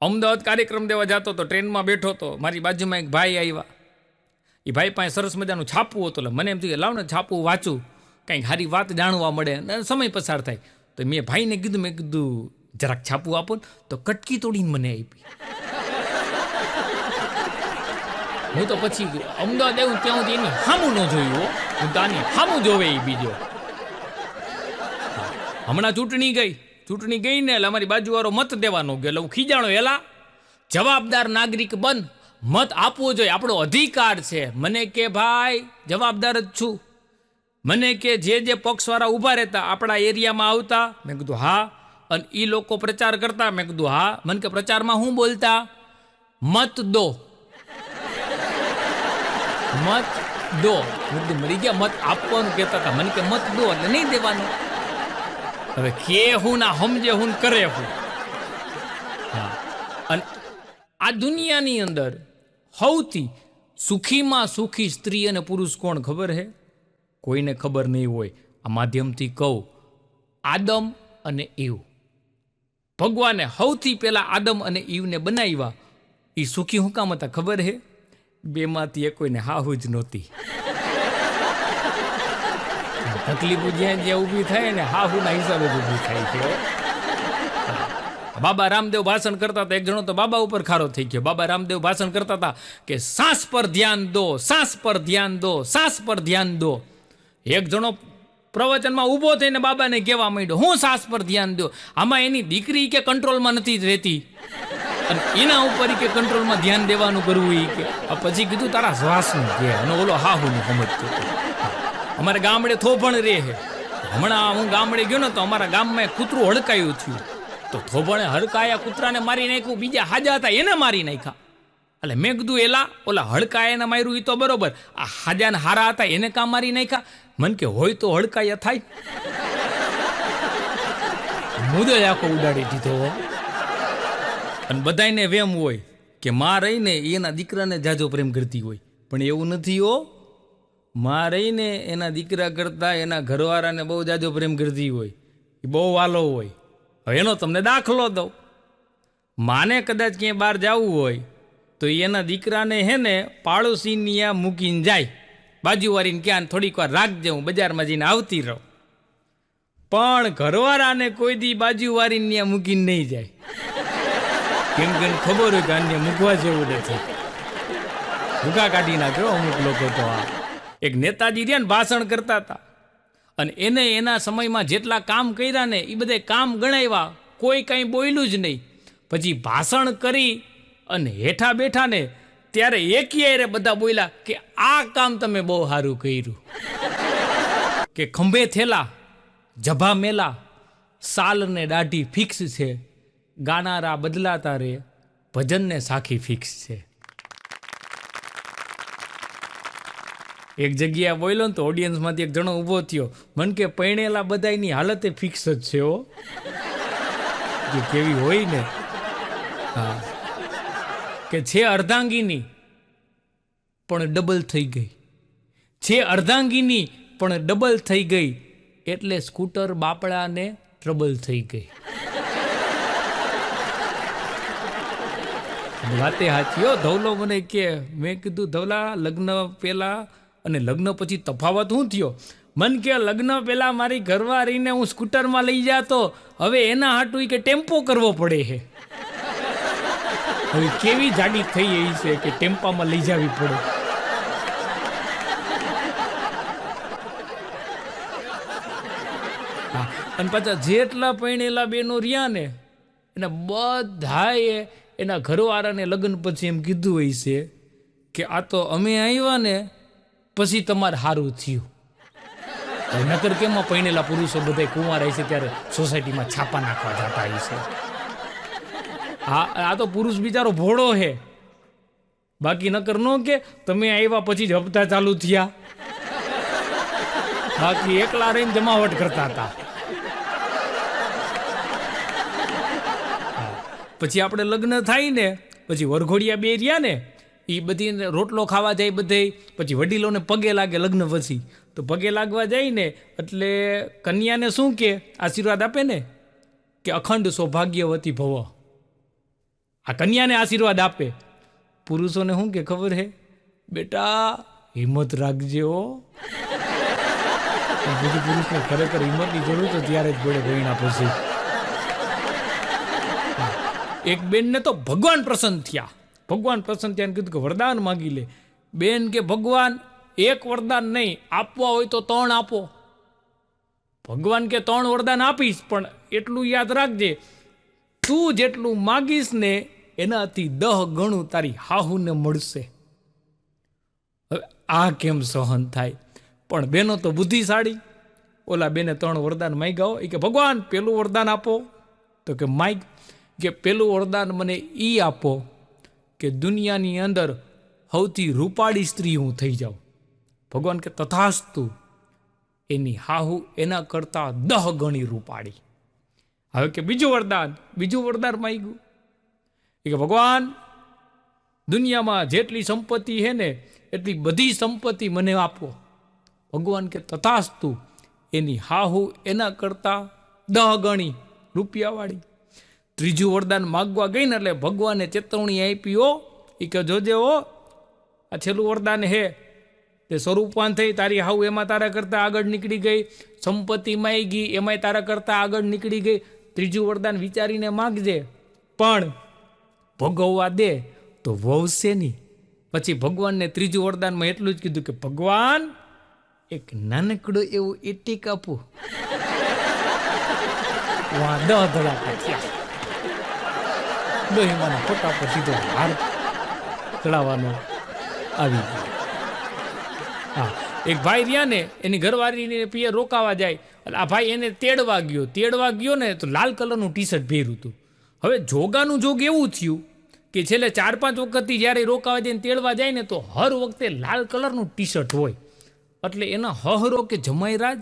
અમદાવાદ કાર્યક્રમ દેવા જતો તો ટ્રેનમાં બેઠો તો મારી બાજુમાં એક ભાઈ આવ્યા. એ ભાઈ પાસે સરસ મજાનું છાપવું હતું, એટલે મને એમ થયું કે લાવ ને છાપવું વાંચું, કંઈક સારી વાત જાણવા મળે અને સમય પસાર થાય. તો મેં ભાઈને કીધું, મેં કીધું જરાક છાપવું આપો ને. તો કટકી તોડીને મને આપી. હું તો પછી અમદાવાદ આવ્યું ત્યાં સુધી એની સામું ન જોયું. હું તો આની સામું જોવે એ બીજો. હમણાં ચૂંટણી ગઈ ને એટલે અમારી બાજુવાળો મત દેવાનો ગયો. એટલે હું ખીજાણો, એલા જવાબદાર નાગરિક બન, મત આપવો જોઈએ, આપણો અધિકાર છે. મને કે ભાઈ જવાબદાર જ છું. મને કે જે પક્ષવાળા ઊભા રહેતા આપણા એરિયામાં આવતા, મેં કીધું હા. અને એ લોકો પ્રચાર કરતા, મેં કીધું હા. મને કે પ્રચારમાં શું બોલતા? મત દો, મત દો. મરી ગયા, મત આપવાનું કહેતા હતા. મને કે મત દો એટલે નહીં દેવાનું. હવે કે હું ના સમજે હું કરે હું. હા, અને આ દુનિયાની અંદર સૌથી સુખીમાં સુખી સ્ત્રી અને પુરુષ કોણ ખબર હે? કોઈને ખબર નહીં હોય. આ માધ્યમથી કહું, આદમ અને ઈવ. ભગવાને સૌથી પહેલા આદમ અને ઈવને બનાવ્યા. એ સુખી હું કામ હતા ખબર હે? બેમાંથી એક કોઈને હાહુ જ નહોતી. તકલીફ જ્યાં જ્યાં ઊભી થાય ને હાહુના હિસાબે જ ઊભી થાય છે. બાબા રામદેવ ભાષણ કરતા હતા. એક જણો તો બાબા ઉપર ખારો થઈ ગયો. બાબા રામદેવ ભાષણ કરતા હતા કે સાસ પર ધ્યાન દો, સાસ પર ધ્યાન દો, સાસ પર ધ્યાન દો. એક જણો પ્રવચનમાં ઊભો થઈને બાબાને કહેવા માંડ્યો, હું સાસ પર ધ્યાન દો. આમાં એની દીકરી કે કંટ્રોલમાં નથી જ રહેતી અને એના ઉપર કે કંટ્રોલમાં ધ્યાન દેવાનું કરવું. એ કે પછી કીધું તારા શ્વાસનું કે, અને ઓલો હાહુનું સમજતો. અમારે ગામડે થોભણ રહે છે. હમણાં હું ગામડે ગયો ને તો અમારા ગામમાં એક કૂતરું હડકાયું થયું. તો થોભણે હડકાયા કૂતરાને મારી નાખ્યું. બીજા હાજા હતા એને મારી નાખ્યા. એટલે મેં કીધું એલા ઓલા હડકાયા એને માર્યું એ તો બરોબર, આ હાજાને હારા હતા એને કામ મારી નાખ્યા? મન કે હોય તો હડકાયા થાય. મુદો આખો ઉડાડી દીધો. અને બધાને વેમ હોય કે માં રહીને એના દીકરાને જાજો પ્રેમ કરતી હોય, પણ એવું નથી હો. માં રહીને એના દીકરા કરતા એના ઘરવાળાને બહુ જાજો પ્રેમ કરતી હોય, એ બહુ વાલો હોય. હવે એનો તમને દાખલો દઉં. માને કદાચ ક્યાંય બહાર જવું હોય તો એના દીકરાને હે ને પાડોશીની આ મૂકીને જાય, બાજુવાળીને ક્યાં થોડીક વાર રાખજે, હું બજારમાં જઈને આવતી રહું. પણ ઘરવાળાને કોઈ દી બાજુવાળીને ત્યાં મૂકીને નહીં જાય. કેમ કે ખબર હોય કે આને મૂકવા જેવું નથી. ભૂકા કાઢી નાખ્યો અમુક લોકો તો. આ એક નેતાજી રહ્યા ને ભાષણ કરતા હતા, અને એને એના સમયમાં જેટલા કામ કર્યા ને એ બધા કામ ગણાવ્યા, કોઈ કાંઈ બોલ્યું જ નહીં. પછી ભાષણ કરી અને હેઠા બેઠા ને ત્યારે એકી બધા બોલ્યા કે આ કામ તમે બહુ સારું કર્યું. કે ખંભે થેલા જભા મેલા, સાલ ને દાઢી ફિક્સ છે, ગાનારા બદલાતા રે, ભજનને સાખી ફિક્સ છે. એક જગ્યાએ બોલ્યો ને તો ઓડિયન્સમાંથી એક જણો ઊભો થયો. મન કે પૈણેલા બધાની હાલતે ફિક્સ જ છે હો. જે કેવી હોય ને. હા, કે છે અર્ધાંગીની પણ ડબલ થઈ ગઈ, છે અર્ધાંગીની પણ ડબલ થઈ ગઈ, એટલે સ્કૂટર બાપડાને ટ્રબલ થઈ ગઈ. વાતે સાચી હો. ધવલો મને કે, મેં કીધું ધવલા લગ્ન પહેલા અને લગ્ન પછી તફાવત શું થયો? મન કે લગ્ન પહેલા મારી ઘરવાળીને હું સ્કૂટરમાં લઈ જાતો, હવે એના હાટું કે ટેમ્પો કરવો પડે છે. હવે કેવી જાડી થઈ એવી છે કે ટેમ્પામાં લઈ જવી પડે. અને પાછા જેટલા પૈણેલા બેનો રહ્યા ને એને બધાએ એના ઘરવાળાને લગ્ન પછી એમ કીધું હોય છે કે આ તો અમે આવ્યા ને પછી તમારે સારું થયું. નકર કેમાં પૈણેલા પુરુષો બધા કુંવારા છે ત્યારે સોસાયટીમાં છાપા નાખવા જતા હોય છે. આ તો પુરુષ બિચારો ભોળો છે. બાકી નકર નો કે તમે આવ્યા પછી જ હપ્તા ચાલુ થયા. બાકી એકલા રહીને જમાવટ કરતા હતા. પછી આપણે લગ્ન થાય ને પછી વરઘોડિયા બે રહ્યા ને એ બધી રોટલો ખાવા જાય બધે. પછી વડીલોને પગે લાગે લગ્ન પછી. તો પગે લાગવા જાય ને એટલે કન્યાને શું કે આશીર્વાદ આપે ને કે અખંડ સૌભાગ્યવતી ભવ. આ કન્યાને આશીર્વાદ આપે. પુરુષોને શું કે ખબર હે? બેટા હિંમત રાખજે હો. બુદ્ધિ પુરુષને ખરેખર હિંમતની જરૂર તો ત્યારે જ પડે ભણ્યા પછી. એક બેનને તો ભગવાન પ્રસન્ન થયા. ભગવાન પ્રસન્ન થયા કીધું કે વરદાન માગી લે. બેન કે ભગવાન એક વરદાન નહીં, આપવા હોય તો 3 આપો. ભગવાન કે 3 વરદાન આપીશ, પણ એટલું યાદ રાખજે, તું જેટલું માગીશ ને એનાથી 10 ગણું તારી હાહુને મળશે. હવે આ કેમ સહન થાય? પણ બેનો તો બુદ્ધિશાળી. ઓલા બેને 3 વરદાન માગ્યા. એ કે ભગવાન પેલું વરદાન આપો. તો કે માગ કે પેલું વરદાન મને ઈ આપો કે દુનિયાની અંદર સૌથી રૂપાળી સ્ત્રી હું થઈ જાઉં. ભગવાન કે તથાસ્તુ. એની હાહુ એના કરતાં 10 ગણી રૂપાળી. હવે કે બીજું વરદાન માગ્યું. એ કે ભગવાન દુનિયામાં જેટલી સંપત્તિ છે ને એટલી બધી સંપત્તિ મને આપો. ભગવાન કે તથાસ્તુ. એની હાહુ એના કરતાં 10 ગણી રૂપિયાવાળી. ત્રીજું વરદાન માગવા ગઈ ને એટલે ભગવાને ચેતવણી આપી. હો એ કે જોજે હો, આ છેલ્લું વરદાન હે. તે સ્વરૂપવાન થઈ, તારી હાઉ એમાં તારા કરતાં આગળ નીકળી ગઈ, સંપત્તિ માગી એમાંય તારા કરતાં આગળ નીકળી ગઈ. ત્રીજું વરદાન વિચારીને માગજે, પણ ભોગવવા દે તો વહશે નહીં. પછી ભગવાનને ત્રીજું વરદાનમાં એટલું જ કીધું કે ભગવાન એક નાનકડો એવું એટીક આપું. વાં 10 ધડાકા થયા. ડોહીમાના ફોટા પર સીધો હાર ચડાવવાનો આવી ગયો. હા, એક ભાઈ રહ્યા ને એની ઘરવાળીને પિયર રોકાવા જાય એટલે આ ભાઈ એને તેડવા ગયો ને તો લાલ કલરનું ટી-શર્ટ પહેર્યું હતું. હવે જોગાનું જોગ એવું થયું કે છેલ્લે 4-5 વખતથી જ્યારે રોકાવા જાય ને તેડવા જાય ને તો હર વખતે લાલ કલરનું ટી-શર્ટ હોય. એટલે એના હહરો કે જમાઈ રાજ,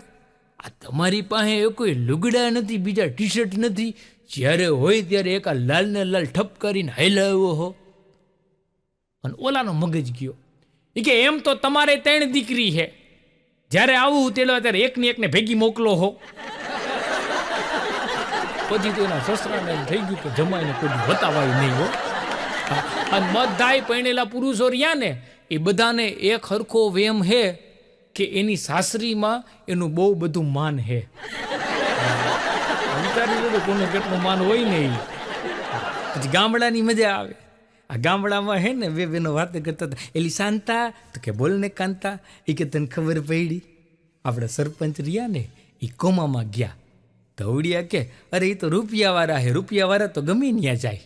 આ તમારી પાસે એ કોઈ લુગડા નથી, બીજા ટી-શર્ટ નથી, જ્યારે હોય ત્યારે એક આ લાલને લાલ ઠપ કરીને હલાવ્યો હો. અને ઓલાનો મગજ ગયો. એ કે એમ તો તમારે 3 દીકરી છે, જ્યારે આવું તેડવા ત્યારે એકને ભેગી મોકલો હો. પછી તો એના સસરાને એમ થઈ ગયું કે જમાઈને કોઈ બતાવાય નહીં હો. અને બધાય પરણેલા પુરુષો રહ્યા ને એ બધાને એક હરખો વેમ હે કે એની સાસરીમાં એનું બહુ બધું માન હે. વિચારી લો કોને કેટલું માન હોય ને. પછી ગામડાની મજા આવે. આ ગામડામાં હે ને બે બેનો વાત કરતા હતા. એલી શાંતા તો કે બોલ ને કાંતા. એ કે તને ખબર પડી આપણા સરપંચ રહ્યા ને એ કોમામાં ગયા. ધવડિયા કે અરે એ તો રૂપિયાવાળા હે, રૂપિયાવાળા તો ગમે ત્યાં જાય.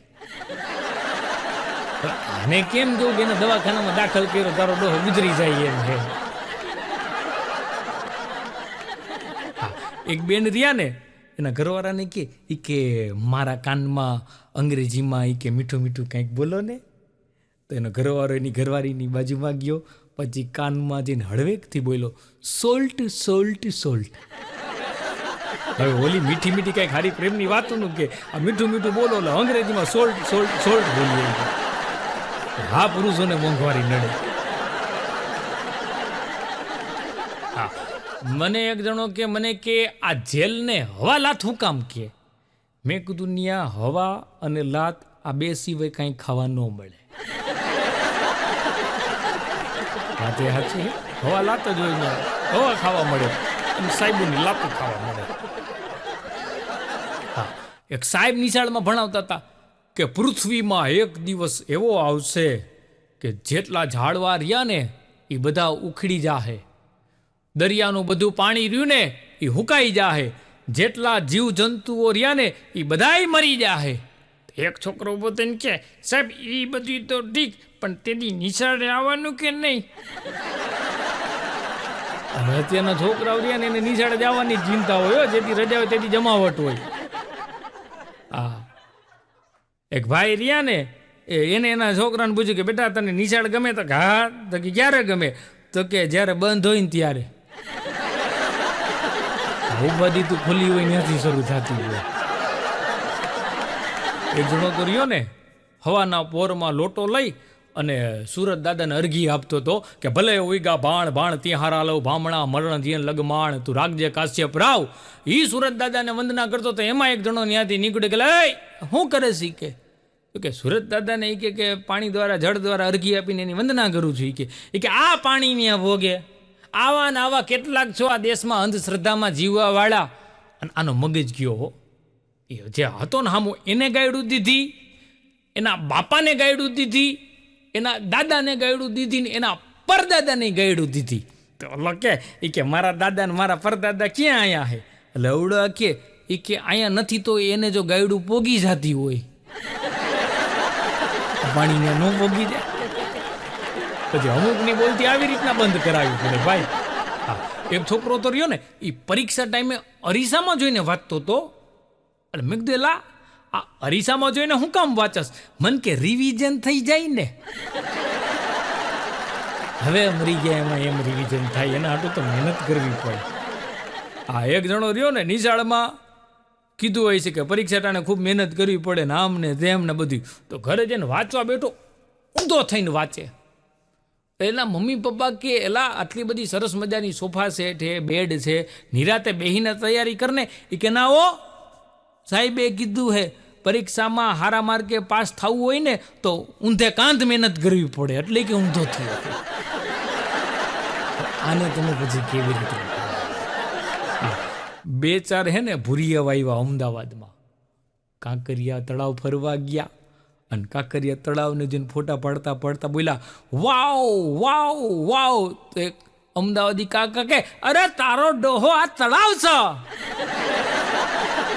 આને કેમ જોઉં કે એને દવાખાનામાં દાખલ કર્યો, તારો ડોહો ગુજરી જાય એમ છે. એક બેન રહ્યા ને એના ઘરવાળાને કે મારા કાનમાં અંગ્રેજીમાં કે મીઠું મીઠું કંઈક બોલો ને. તો એનો ઘરવાળો એની ઘરવાળીની બાજુમાં ગયો, પછી કાનમાં જઈને હળવેકથી બોલ્યો સોલ્ટ સોલ્ટ સોલ્ટ. હવે ઓલી મીઠી મીઠી કંઈક હારી પ્રેમની વાતોનું કે આ મીઠું મીઠું બોલો એટલે અંગ્રેજીમાં સોલ્ટ સોલ્ટ સોલ્ટ બોલીએ. હા, પુરુષોને મોંઘવારી નડે. હા, મને એક જણો કે મને કે આ જેલને હવા લાત હું કામ કે? મેં કીધું ન્યા હવા અને લાત આ બે સિવાય કાંઈ ખાવા ન મળે. હાથે હાથે હવા લાત જ હોય ને હવા ખાવા મળે અને સાહેબોની લાતો ખાવા મળે. હા, એક સાહેબ નિશાળમાં ભણાવતા હતા કે પૃથ્વીમાં એક દિવસ એવો આવશે કે જેટલા ઝાડવા રહ્યા ને એ બધા ઉખડી જાહે, દરિયાનું બધું પાણી રહ્યું ને એ હુકાઈ જાહે, જેટલા જીવ જંતુઓ રહ્યા ને એ બધાય મરી જાહે. એક છોકરો પોતે કે સાહેબ એ બધું તો ઠીક, પણ તેની નિશાળે આવવાનું કે નહીં? હવે અત્યારના છોકરાઓ રહ્યા ને એને નિશાળે જવાની ચિંતા હોય, જેથી રજા હોય તેથી જમાવટ હોય. હા, એક ભાઈ રહ્યા ને એને એના છોકરાને પૂછ્યું કે બેટા તને નિશાળ ગમે? તો કે હા. તો કે ક્યારે ગમે? તો કે જ્યારે બંધ હોય ને ત્યારે. બધી તું ખુલ્લી હોય ત્યાંથી શરૂ થતી હોય. એક જણો તો રહ્યો ને હવાના પોરમાં લોટો લઈ અને સુરત દાદાને અરઘી આપતો હતો કે ભલે ઉઈગા ભાણ ભાણ ત્યાં હારા લવ ભામણા મરણ જીયન લગમાણ તું રાખજે કાશ્યપ રાવ. એ સુરત દાદાને વંદના કરતો તો એમાં એક જણો ત્યાંથી નીકળે કે લે શું કરે શીખે? તો કે સુરત દાદાને એ કે પાણી દ્વારા જળ દ્વારા અરઘી આપીને એની વંદના કરું છું એ કે આ પાણીને ભોગે આવા ને આવા કેટલાક છો આ દેશમાં અંધશ્રદ્ધામાં જીવવાવાળા. અને આનો મગજ ગયો હો, એ જે હતો ને હામો એને ગાયડું દીધી, એના બાપાને ગાયડું દીધી, એના દાદાને ગાયડું દીધી ને એના પરદાદાને ગાયડું દીધી. તો લખે એ કે મારા દાદા ને મારા પરદાદા ક્યાં અહીંયા હે? એટલે અવડા કે એ કે અહીંયા નથી તો એને જો ગાયડું પોગી જતી હોય પાણીને ન પોગી જાય. પછી અમુકની બોલતી આવી રીતના બંધ કરાવી પડે ભાઈ. હા, એક છોકરો તો રહ્યો ને એ પરીક્ષા ટાઈમે અરીસામાં જોઈને વાંચતો હતો. એટલે મેં કીધું એલા આ અરીસામાં જોઈને હું કામ વાંચસ? મન કે રિવિઝન થઈ જાય ને. હવે મરી ગયા એમાં એમ રિવિઝન થાય એના હાટું તો મહેનત કરવી પડે. હા, એક જણો રહ્યો ને નિશાળમાં કીધું હોય છે કે પરીક્ષા ટાણે ખૂબ મહેનત કરવી પડે ને આમ ને તેમ ને બધું. તો ઘરે જઈને વાંચવા બેઠો ઊંધો થઈને વાંચે. એના મમ્મી પપ્પા કે એલા આટલી બધી સરસ મજાની સોફા સેટ છે, બેડ છે, નિરાતે બેહીને તૈયારી કરને. એ કે ના હો સાહેબે કીધું હે પરીક્ષામાં હારા માર્કે પાસ થવું હોય ને તો ઊંધે કાંધ મહેનત કરવી પડે, એટલે કે ઊંધો થયો. આને તમે પછી કેવી રીતે? બે ચાર હે ને ભૂરિયા વાવ્યા અમદાવાદમાં. કાંકરિયા તળાવ ફરવા ગયા અને કાંકરિયા તળાવને જઈને ફોટા પાડતા પાડતા બોલ્યા વાવ વાવ વાવ. તો એક અમદાવાદી કાકા કે અરે તારો ડોહો આ તળાવ છે.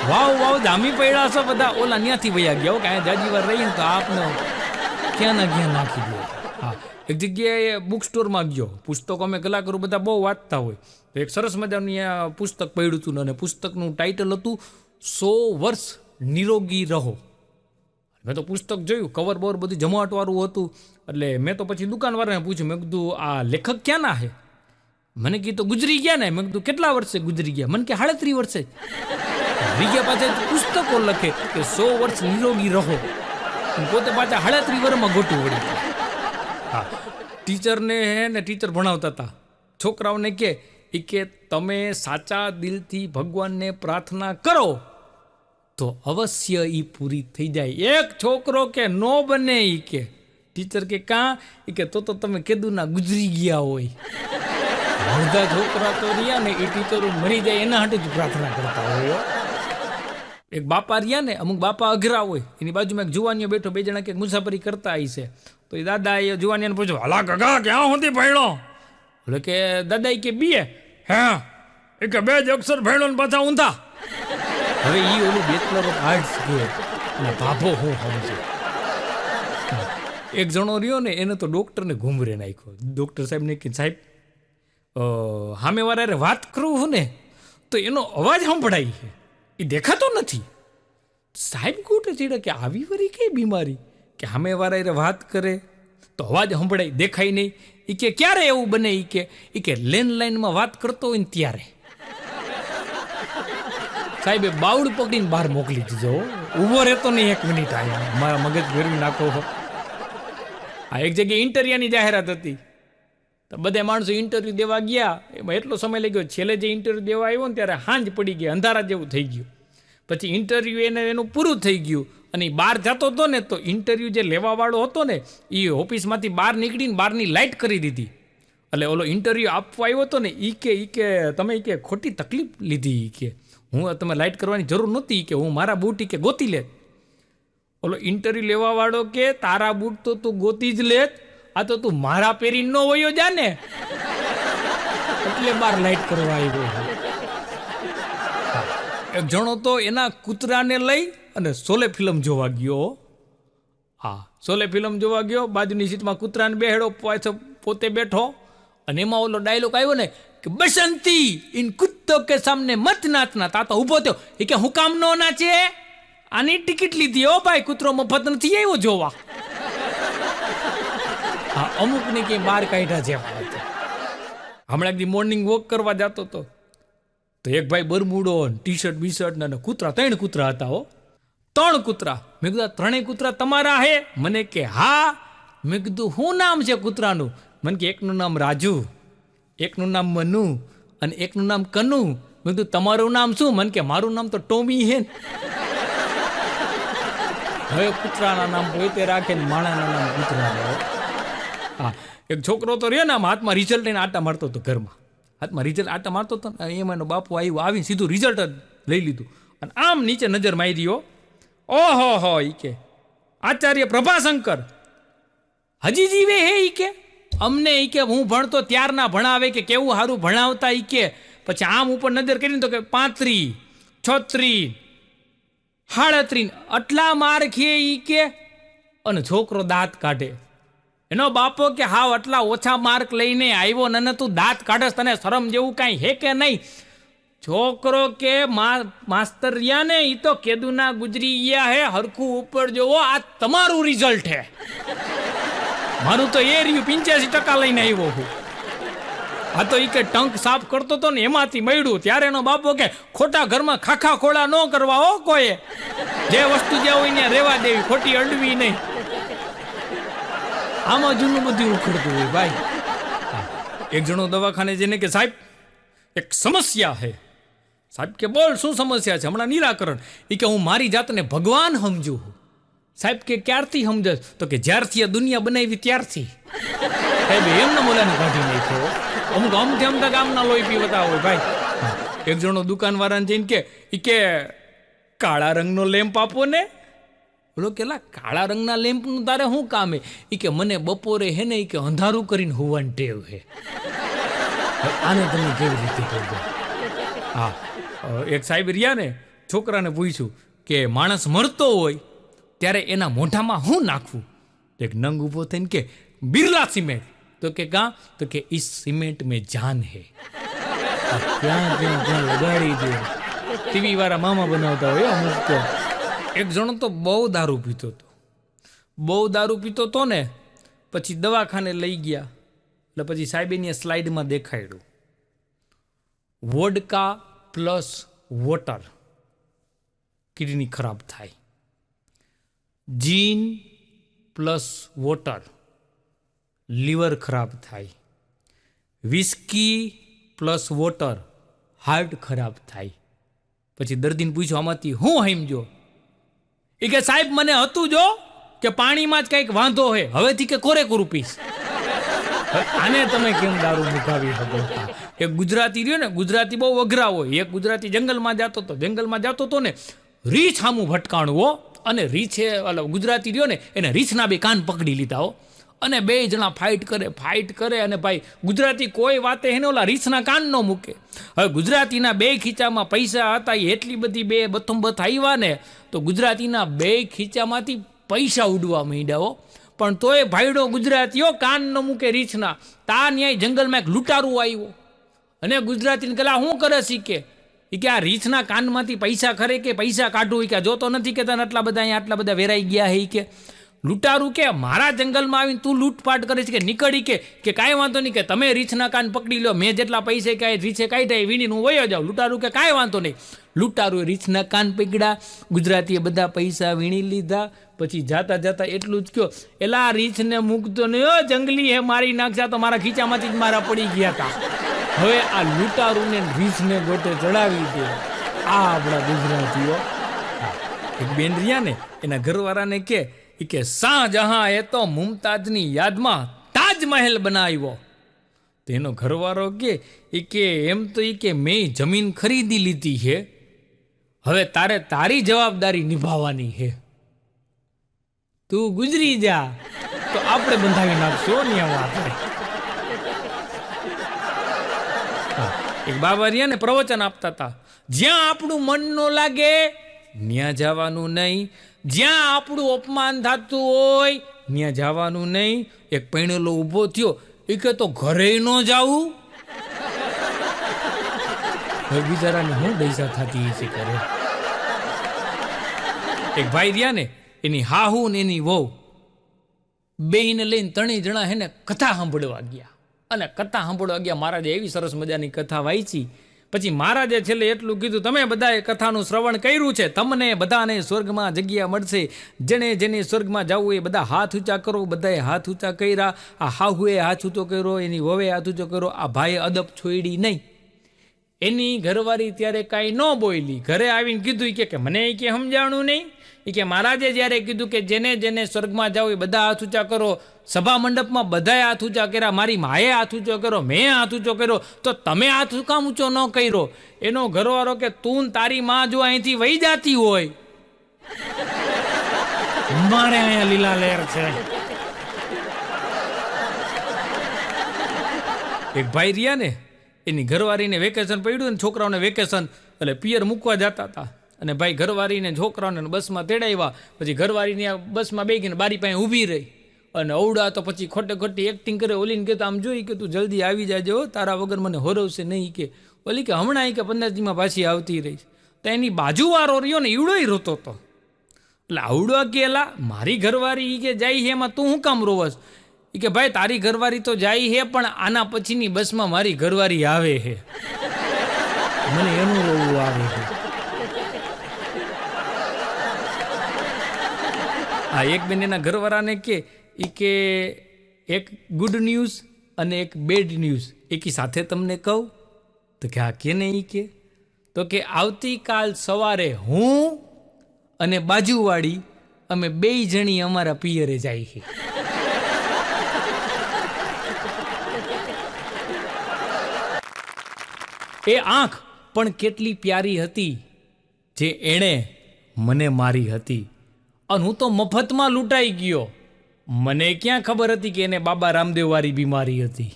વાવ વાવ જામી પડ્યા છે બધા. ઓલા ત્યાંથી વયા ગયા કાંઈ જાજી વાર રહીને તો આપને ક્યાં ના ક્યાં નાખી દો. હા, એક જગ્યાએ બુક સ્ટોરમાં ગયો. પુસ્તકો અમે કલાકારો બધા બહુ વાંચતા હોય. તો એક સરસ મજાનું અહીંયા પુસ્તક પડ્યું હતું અને પુસ્તકનું ટાઇટલ હતું 100 વર્ષ નિરોગી રહો. મેં તો પુસ્તક જોયું, કવર બવર બધું જમાવટવાળું હતું. એટલે મેં તો પછી દુકાનવાળાને પૂછ્યું, મેં કીધું આ લેખક ક્યાંના હે? મને કીધું ગુજરી ગયા ને. મેં કીધું કેટલા વર્ષે ગુજરી ગયા? મને કે 37 વર્ષે. વિજ્ઞા પાછા પુસ્તકો લખે કે 100 વર્ષ નિરોગી રહો, પોતે પાછા 37 વર્ષમાં ગોટું વળી. હા, ટીચરને હે ને ટીચર ભણાવતા હતા છોકરાઓને કે તમે સાચા દિલથી ભગવાનને પ્રાર્થના કરો તો અવશ્ય એ પૂરી થઈ જાય. એક છોકરો કે નો બને. એ કે ટીચર કે કાં? એ કે તો તમે કીધું ના ગુજરી ગયા હોય. બધા છોકરા તો રહ્યા ને એ ટીચરો મરી જાય એના હાટે જ પ્રાર્થના કરતા હોય. એક બાપા રહ્યા ને, અમુક બાપા અઘરા હોય, એની બાજુમાં એક જુવાનીઓ બેઠો, બે જણા કે મુસાફરી કરતા આવી છે. તો એ દાદા એ જુવાનીને પૂછ્યું હલા ગગા ક્યાં સુધી ભણ્યો? એટલે કે દાદા એ કે બીએ. હા, એ કે 2 જ અક્ષર ભણ્યો ને પાછા ઊંધા. હવે એ ઓલું બેચલર ઓફ આર્ટ્સ કે અને ભાભો હું સમજે. એક જણો રહ્યો ને એને તો ડૉક્ટરને ઘૂમરે નાખ્યો. ડૉક્ટર સાહેબને કે સાહેબ સામેવાળાને વાત કરું હું ને તો એનો અવાજ સંભળાય છે, એ દેખાતો નથી. સાહેબ કોટે ચીડે કે આવી વરી કઈ બીમારી કે સામેવાળાને વાત કરે તો અવાજ સંભળાય, દેખાય નહીં. એ કે ક્યારે એવું બને? એ કે લેન્ડલાઇનમાં વાત કરતો હોય ને ત્યારે. સાહેબે બાવડ પકડીને બહાર મોકલી દીધો. ઊભો રહેતો નહીં 1 મિનિટ. આયા મારા મગજ ફેરવી નાખો. આ એક જગ્યાએ ઇન્ટરવ્યુની જાહેરાત હતી તો બધા માણસો ઇન્ટરવ્યૂ દેવા ગયા. એમાં એટલો સમય લઈ ગયો. છેલ્લે જે ઇન્ટરવ્યૂ દેવા આવ્યો ને ત્યારે સાંજ પડી ગઈ, અંધારા જેવું થઈ ગયું. પછી ઇન્ટરવ્યૂ એનું પૂરું થઈ ગયું અને બહાર જતો હતો ને તો ઇન્ટરવ્યૂ જે લેવાવાળો હતો ને એ ઓફિસમાંથી બહાર નીકળીને બહારની લાઇટ કરી દીધી. એટલે ઓલો ઇન્ટરવ્યૂ આપવા આવ્યો હતો ને એ કે તમે કે ખોટી તકલીફ લીધી. કે હું તમે લાઇટ કરવાની જરૂર નહોતી, કે હું મારા બૂટ કે ગોતી લે. ઓલો ઇન્ટરવ્યૂ લેવાવાળો કે તારા બૂટ તો તું ગોતી જ લે, આ તો તું મારા પહેરી ન વયો જા ને એટલે બહાર લાઇટ કરવા આવ્યો. એક જણો તો એના કૂતરાને લઈ અને શોલે ફિલ્મ જોવા ગયો. હા, શોલે ફિલ્મ જોવા ગયો. બાજુની સીટમાં કૂતરાને બેહેડો, પોતે બેઠો અને એમાં ઓલો ડાયલોગ આવ્યો ને કે બસંતી ઇન કુત્તો કે સામને મત નાચના. તા તો ઊભો થયો. એ કે હું કામ નો નાચે? આની ટિકિટ લીધી હો ભાઈ, કૂતરો મફત નથી આવ્યો જોવા. હા, અમુકને કે બહાર કાઢ્યા છે. હમણાં એકદી મોર્નિંગ વોક કરવા જતો હતો તો એક ભાઈ બરમુડો ટી શર્ટ બી શર્ટ ને કૂતરા, 3 કૂતરા હતા હો, 3 કૂતરા. મેં કીધું 3 કૂતરા તમારા હે? મને કે હા. મેં કીધું શું નામ છે કૂતરાનું? મને કે એકનું નામ રાજુ, એકનું નામ મનુ અને એકનું નામ કનુ. મેં કીધું તમારું નામ શું? મને કે મારું નામ તો ટોમી હે. હવે કૂતરાના નામ પોતે રાખે ને માણાના નામ કૂતરા રહે. હા, એક છોકરો તો રહ્યો ને આમ હાથમાં રિઝલ્ટ લઈને આટા મારતો હતો ઘરમાં. હાથમાં રિઝલ્ટ આટા મારતો હતો ને એમાં એનો બાપુ આવ્યો, આવીને સીધું રિઝલ્ટ જ લઈ લીધું અને આમ નીચે નજર મારી. ઓહો હો, ઈ કે આચાર્ય પ્રભાશંકર હજી જીવે હે? ઈ કે અમને ઈ કે હું ભણતો ત્યારના ભણાવે કે કેવું સારું ભણાવતા. ઈ કે પછી આમ ઉપર નજર કરીને તો કે 35, 36, 37 આટલા માર્ક હે. ઈ કે અને છોકરો દાંત કાઢે. એનો બાપો કે હાવ આટલા ઓછા માર્ક લઈને આવ્યો ને તું દાંત કાઢસ, તને શરમ જેવું કાંઈ હે કે નહીં? છોકરો કે માસ્તર રહ્યા ને ઈ તો કેદુના ગુજરી ગયા હે, હરખું ઉપર જોવો, આ તમારું રિઝલ્ટ હે. મારું તો એ રહ્યું 85% લઈને આવ્યો હું. આ તો ઈ કે ટંક સાફ કરતો હતો ને એમાંથી મળ્યું. ત્યારે એનો બાપો કે ખોટા ઘરમાં ખાખા ખોળા ન કરવા હો કોઈએ, જે વસ્તુ જે હોય ને રેવા દેવી, ખોટી અડવી નહીં. આમાં જૂનું બધું ઉખડતું હોય ભાઈ. એક જણો દવાખાને જઈને કે સાહેબ એક સમસ્યા હે. સાહેબ કે બોલ શું સમસ્યા છે, હમણાં નિરાકરણ. એ કે હું મારી જાતને ભગવાન સમજું છું. સાહેબ કે ક્યારથી સમજસ? તો કે જ્યારથી આ દુનિયા બનાવી ત્યારથી. સાહેબ એમને બોલાને કાઢી નાખ્યો. અમુક અમથી અમતા ગામના લોહી પીવતા હોય ભાઈ. એક જણો દુકાનવાળાને જઈને કે ઈ કે કાળા રંગનો લેમ્પ આપો ને. બોલો કેલા કાળા રંગના લેમ્પનું તારે શું કામ હે? ઈ કે મને બપોરે હે ને ઈ કે અંધારું કરીને હોવાની ટેવ હે. આને તમે કેવી રીતે કહો? હા, એક સાહેબ રહ્યા ને છોકરાને પૂછ્યું કે માણસ મરતો હોય ત્યારે એના મોઢામાં શું નાખવું? એક નંગ ઊભો થઈને કે બિરલા સિમેન્ટ. તો કે કાં? તો કે ઇસ સિમેન્ટ મેં જાન હે. ત્યાં લગાડી દે. ટીવી વાળા મામા બનાવતા હોય અમુક તો. એક જણો તો બહુ દારૂ પીતો હતો. બહુ દારૂ પીતો હતો ને પછી દવાખાને લઈ ગયા. એટલે પછી સાહેબની સ્લાઇડમાં દેખાડ્યું વોડકા પ્લસ વોટર કિડની ખરાબ થાય, જીન પ્લસ વોટર લીવર ખરાબ થાય, વિસ્કી પ્લસ વોટર હાર્ટ ખરાબ થાય. પછી દર્દીને પૂછ્યું આમાંથી હું સમજો? એ કે સાહેબ મને હતું જો કે પાણીમાં જ કંઈક વાંધો હે, હવેથી કે કોરેકોરું પીશ. આને તમે કેમ દારૂ મુકાવી શકો? એક ગુજરાતી રહ્યો ને, ગુજરાતી બહુ અઘરા હોય. એક ગુજરાતી જંગલમાં જતો હતો ને રીછ સામું ભટકાણું હો. અને રીછે ગુજરાતી રહ્યો ને એને રીછના બે કાન પકડી લીધા હો. અને બે જણા ફાઇટ કરે અને ભાઈ ગુજરાતી કોઈ વાતે એને ઓલા રીછના કાન ન મૂકે. હવે ગુજરાતીના બે ખીચામાં પૈસા હતા, એટલી બધી બે બથુંબથ આવ્યા ને તો ગુજરાતીના બે ખીચામાંથી પૈસા ઉડવા માંડ્યા હો. પણ તોય ભાઈડો ગુજરાતીઓ કાન ન મૂકે રીછના. તા ન્યાય જંગલમાં એક લૂંટારું આવ્યો અને ગુજરાતીને કલા શું કરે શીખે? એ કે આ રીછના કાનમાંથી પૈસા ખરે કે પૈસા કાઢું? કે જોતો નથી કે તને આટલા બધા વેરાઈ ગયા હે? કે લૂંટારું કે મારા જંગલમાં આવીને તું લૂંટપાટ કરે છે કે નીકળી કે કાંઈ વાંધો નહીં, કે તમે રીછના કાન પકડી લો, મેં જેટલા પૈસે કાંઈ રીછે કાઢ્યા વીણીને હું વયો જાઉં. લૂંટારું કે કાંઈ વાંધો નહીં. લૂંટારું રીછના કાન પકડ્યા, ગુજરાતીએ બધા પૈસા વીણી લીધા. પછી જાતા એટલું જ કહ્યો, એલા રીછને મૂકતો નહીં હો, જંગલી હે, મારી નાખશા તો મારા ખીચામાંથી જ મારા પડી ગયા હતા. હવે આ લૂંટારુને રીછને ગોટે ચડાવી દે. આ આપણા ગુજરાતીઓ. એક બેન રહ્યા ને એના ઘરવાળાને કે શાહજહાં એ તો મુમતાજની યાદમાં તાજમહેલ બનાવ્યો. તેનો ઘરવાળો કે એમ તો કે મેં જમીન ખરીદી લીધી છે, હવે તારે તારી જવાબદારી નિભાવવાની છે. તું ગુજરી જા તો આપણે બંધાવી નાખશો ને આપણે. એક બાબા રહ્યા ને પ્રવચન આપતા હતા, જ્યાં આપણું મન ન લાગે ત્યાં જવાનું નહીં, જ્યાં આપણું અપમાન થતું હોય ત્યાં જવાનું નહીં. એક પૈણેલો ઊભો થયો, એ કે તો ઘરે ન જાવું. હવે બિચારાને હું દૈસા થતી છે કરે. એક ભાઈ રહ્યા ને એની હાહુ ને એની વહુ બેયને લઈને ત્રણેય જણા હે ને કથા સાંભળવા ગયા. અને કથા સાંભળવા ગયા, મહારાજે એવી સરસ મજાની કથા વાંચી. પછી મહારાજે છેલ્લે એટલું કીધું, તમે બધાએ કથાનું શ્રવણ કર્યું છે, તમને બધાને સ્વર્ગમાં જગ્યા મળશે. જેને સ્વર્ગમાં જવું એ બધા હાથ ઊંચા કરો. બધાએ હાથ ઊંચા કર્યા. આ હાહુએ હાથ ઊંચો કર્યો, એની વવે હાથ ઊંચો કર્યો. આ ભાઈએ અદબ છોડી નહીં. એની ઘરવાળી ત્યારે કાંઈ ન બોલી. ઘરે આવીને કીધું કે મને કે સમજાણું નહીં. એ કે મહારાજે જ્યારે કીધું કે જેને જેને સ્વર્ગમાં જાઓ એ બધા હાથ ઊંચા કરો, સભા મંડપમાં બધાએ હાથ ઊંચા કર્યા, મારી માએ હાથ ઊંચો કર્યો, મેં હાથ ઊંચો કર્યો, તો તમે હાથ કામ ઊંચો ન કર્યો? એનો ઘરવાળો કે તું તારી માં જો અહીંથી વહી જાતી હોય, મારે અહીંયા લીલા લહેર છે. એક ભાઈ રહ્યા ને, એની ઘરવાળીને વેકેશન પડ્યું ને, છોકરાઓને વેકેશન, એટલે પિયર મૂકવા જતા હતા. અને ભાઈ ઘરવાળીને છોકરાઓને બસમાં તેડાવ્યા. પછી ઘરવાળીને બસમાં બેસીને બારી પાસે ઊભી રહી અને અવડા તો પછી ખોટે ખોટી એક્ટિંગ કરે. ઓલીને કે આમ જોઈ કે તું જલ્દી આવી જાજો, તારા વગર મને હોરવશે નહીં. કે ઓલી કે હમણાં કે 15 દીમાં પાછી આવતી રહી. તો એની બાજુવાળો રહ્યો ને ઈવડોય રોતો હતો. એટલે આવડો કે એલા મારી ઘરવાળી કે જાય છે એમાં તું શું કામ રોવસ? એ કે ભાઈ તારી ઘરવાળી તો જાય છે, પણ આના પછીની બસમાં મારી ઘરવાળી આવે છે, મને એનું રોવું આવે છે. હા, એક બેન એના ઘરવાળાને કે એક ગુડ ન્યૂઝ અને એક બેડ ન્યૂઝ એકી સાથે તમને કહું. તો કે હા કે નહીં? કે તો કે આવતીકાલ સવારે હું અને બાજુવાળી અમે 2 જણી અમારા પિયરે જાય છે. એ આંખ પણ કેટલી પ્યારી હતી જે એણે મને મારી હતી, અને હું તો મફતમાં લૂંટાઈ ગયો. મને ક્યાં ખબર હતી કે એને બાબા રામદેવ વાળી બીમારી હતી.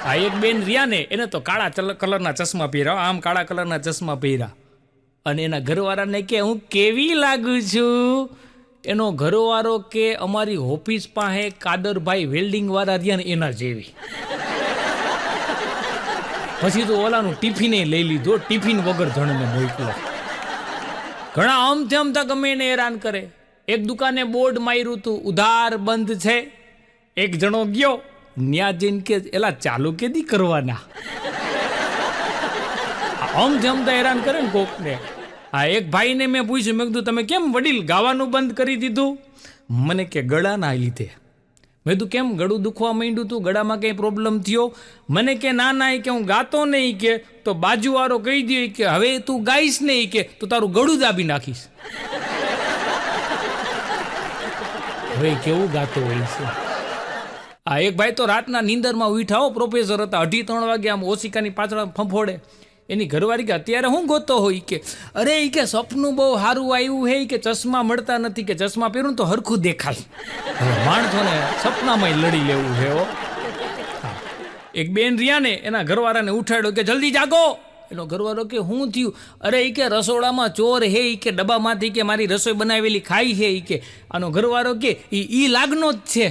આ એક બેન રહ્યા ને, એને તો કાળા કલરના ચશ્મા પહેર્યા, આમ કાળા કલરના ચશ્મા પહેર્યા, અને એના ઘરવાળાને કે હું કેવી લાગુ છું? એનો ઘરવાળો કે અમારી ઓફિસ પાસે કાદરભાઈ વેલ્ડિંગ વાળા રહ્યા ને એના જેવી. પછી તો ઓલાનું ટિફિને લઈ લીધો, ટિફિન વગર જણને મોકલો. ઘણા અમથા ગમે એને હેરાન કરે. એક દુકાને બોર્ડ માર્યું હતું ઉધાર બંધ છે. એક જણો ગયો ન્યા જઈને કે એલા ચાલુ કેદી કરવાના? અમથા હેરાન કરે ને કોકને. આ એક ભાઈને મેં પૂછ્યું, મેં કીધું તમે કેમ વડીલ ગાવાનું બંધ કરી દીધું? મને કે ગળાના લીધે. મેં કીધું કેમ ગળું દુખવા માંડ્યું તું, ગળામાં કંઈ પ્રોબ્લેમ થયો? મને કે ના કે હું ગાતો નહીં. કે તો બાજુવાળો કહી દે કે હવે તું ગાઈશ નહીં, કે તો તારું ગળું દાબી નાખીશ. હવે કેવું ગાતો હોય છે. આ એક ભાઈ તો રાતના નીંદરમાં ઉઠાવો, પ્રોફેસર હતા, 2:30 વાગે આમ ઓશિકાની પાછળ ફંફોડે. એની ઘરવાળી કે અત્યારે હું ગોતો હોય? કે અરે એ કે સપનું બહુ સારું આવ્યું હે, કે ચશ્મા મળતા નથી, કે ચશ્મા પહેરું તો હરખું દેખાય. માણસોને સપનામાં લડી લેવું છે. એક બેન રહ્યા ને, એના ઘરવાળાને ઉઠાડ્યો કે જલ્દી જાગો. એનો ઘરવાળો કે શું થયું? અરે એ કે રસોડામાં ચોર હે, એ કે ડબ્બામાંથી કે મારી રસોઈ બનાવેલી ખાઈ છે. એ કે આનો ઘરવાળો કે ઈ લાગનો જ છે.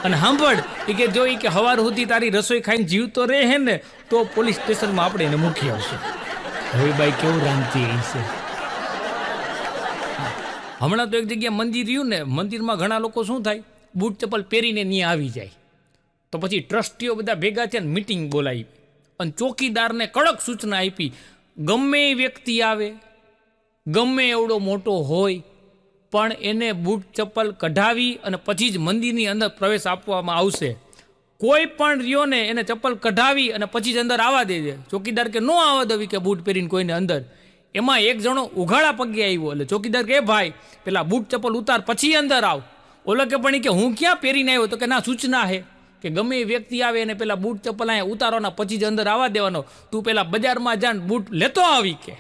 અને સાંભળ, એ કે જો કે હવાર સુધી તારી રસોઈ ખાઈને જીવતો રહે હે ને તો પોલીસ સ્ટેશનમાં આપણે એને મૂકી આવશે. હવે ભાઈ કેવું રાંધતી છે. હમણાં તો એક જગ્યાએ મંદિર રહ્યું ને, મંદિરમાં ઘણા લોકો શું થાય, બૂટ ચપ્પલ પહેરીને ત્યાં આવી જાય. તો પછી ટ્રસ્ટીઓ બધા ભેગા થયા ને મીટિંગ બોલાવી અને ચોકીદારને કડક સૂચના આપી, ગમે એ વ્યક્તિ આવે, ગમે એવડો મોટો હોય, પણ એને બૂટ ચપ્પલ કઢાવી અને પછી જ મંદિરની અંદર પ્રવેશ આપવામાં આવશે. કોઈ પણ રહ્યો ને એને ચપ્પલ કઢાવી અને પછી જ અંદર આવવા દેજે. ચોકીદાર કે નો આવવા દેવી કે બૂટ પહેરીને કોઈને અંદર. એમાં એક જણો ઉઘાડા પગે આવ્યો, એટલે ચોકીદાર કે ભાઈ પેલા બૂટ ચપ્પલ ઉતાર પછી અંદર આવ. ઓલો કે પણ કે હું ક્યાં પહેરીને આવ્યો? તો કે ના સૂચના હે કે ગમે એ વ્યક્તિ આવે એને પેલા બૂટ ચપ્પલ અહીંયા ઉતારવાના પછી જ અંદર આવવા દેવાનો. તું પેલા બજારમાં જાણ બૂટ લેતો આવી. કે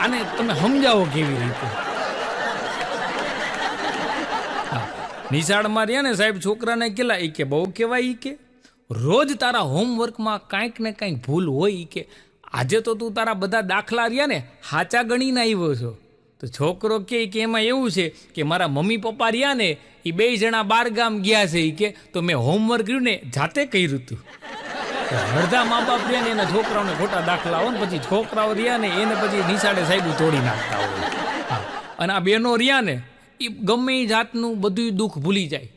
આને તમે સમજાવો કેવી રીતે? નિશાળમાં રહ્યા ને સાહેબ, છોકરાને કેલા એ કે બહુ કહેવાય. કે રોજ તારા હોમવર્કમાં કાંઈક ને કાંઈક ભૂલ હોય. કે આજે તો તું તારા બધા દાખલા રહ્યા ને હાચા ગણીને આવ્યો છો. તો છોકરો કે એમાં એવું છે કે મારા મમ્મી પપ્પા રહ્યા ને એ 2 જણા 12 ગામ ગયા છે. કે તો મેં હોમવર્ક રહ્યું ને જાતે કર્યું હતું. અડધા મા બાપ રહ્યા ને એના છોકરાઓને ખોટા દાખલા હોય ને પછી છોકરાઓ રહ્યા ને એને પછી નિશાળે સાહેબ તોડી નાખતા હોય. અને આ બહેનો રહ્યા ને એ ગમે એ જાતનું બધું દુઃખ ભૂલી જાય.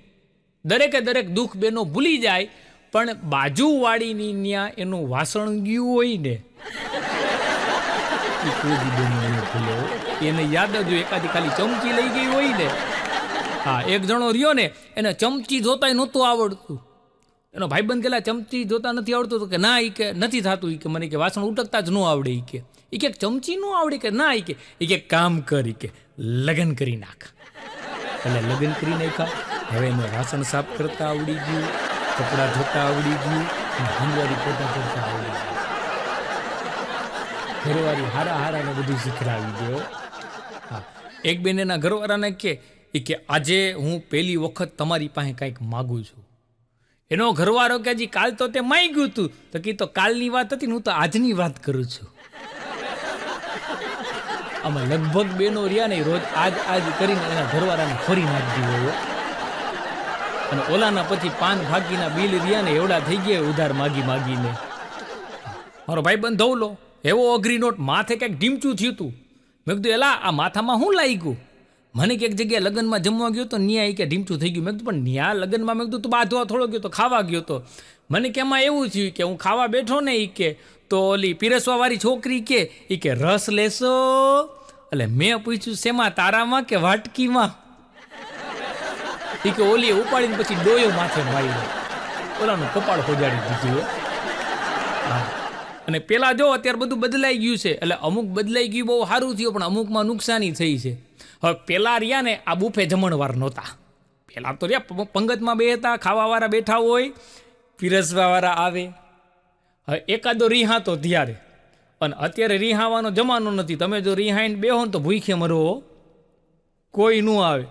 દરેક દુઃખ બહેનો ભૂલી જાય, પણ બાજુવાળીની ત્યાં એનું વાસણ ગયું હોય ને એ કોઈ બહેનો ભૂલે. એને યાદ જ હોય, એકાદી ખાલી ચમચી લઈ ગઈ હોય ને હા, એક જણો રહ્યો ને એને ચમચી જોતાય નહોતું આવડતું. એનો ભાઈબંધ કેલા ચમચી જોતા નથી આવડતું તો કે ના, એ કે નથી થતું, એ કે મને કે વાસણ ઉટકતા જ ન આવડે, એ કે ચમચી ન આવડે કે ના, એ કે કામ કરી કે લગ્ન કરી નાખ. એટલે લગ્ન કરી નાખ્યા. હવે એને વાસણ સાફ કરતા આવડી ગયું, કપડાં ધોતા આવડી ગયું, હંજવારી પોતા કરતા આવડી ગયું. ઘરવાળી હારા ને બધું શીખડાવી દો. હા, એક બેન એના ઘરવાળાને કે આજે હું પહેલી વખત તમારી પાસે કંઈક માગું છું. એનો ઘરવાળો કે હજી કાલ તો તે માંગ્યું હતું. તો કે તો કાલની વાત હતી ને, હું તો આજની વાત કરું છું. આમાં લગભગ બેનો રહ્યા ને રોજ આજ કરીને એના ઘરવાળાને ફરી નાખી હોય. અને ઓલાના પછી 5 ભાગીના બિલ રહ્યા ને એવડા થઈ ગયા ઉધાર માગીને. મારો ભાઈબંધ ધવલો એવો અઘરી નોટ માથે કંઈક ઢીમચું થયું હતું. મેં કીધું એલા આ માથામાં શું લાગ્યું? મને કે એક જગ્યાએ લગ્નમાં જમવા ગયો તો ન્યા કે ઢીમચું થઈ ગયું. મેં કીધું પણ ન્યા લગ્નમાં મેં કીધું તું બાંધવા થોડો ગયો તો ખાવા ગયો તો. મને કે એમાં એવું થયું કે હું ખાવા બેઠો ને કે તો ઓલી પીરસવા વાળી છોકરી કે રસ લેશો? એટલે મેં પૂછ્યું શેમાં, તારામાં કે વાટકીમાં? કે ઓલી ઉપાડીને પછી ડોયો માથે મારી ઓલાનું કપાળ ખોજાડી દીધું. હા, અને પેલા જો અત્યારે બધું બદલાઈ ગયું છે. એટલે અમુક બદલાઈ ગયું બહુ સારું થયું, પણ અમુકમાં નુકસાની થઈ છે. હવે પેલા રહ્યા ને આ બુફે જમણવાર નહોતા. પેલા તો રહ્યા પંગતમાં બેહતા, ખાવાવાળા બેઠા હોય, પીરસવાવાળા આવે. હવે એકાદો રીહાતો ત્યારે. અને અત્યારે રીહાવાનો જમાનો નથી. તમે જો રીહાઈને બેહો ને તો ભૂખે મરવો કોઈ ન આવે.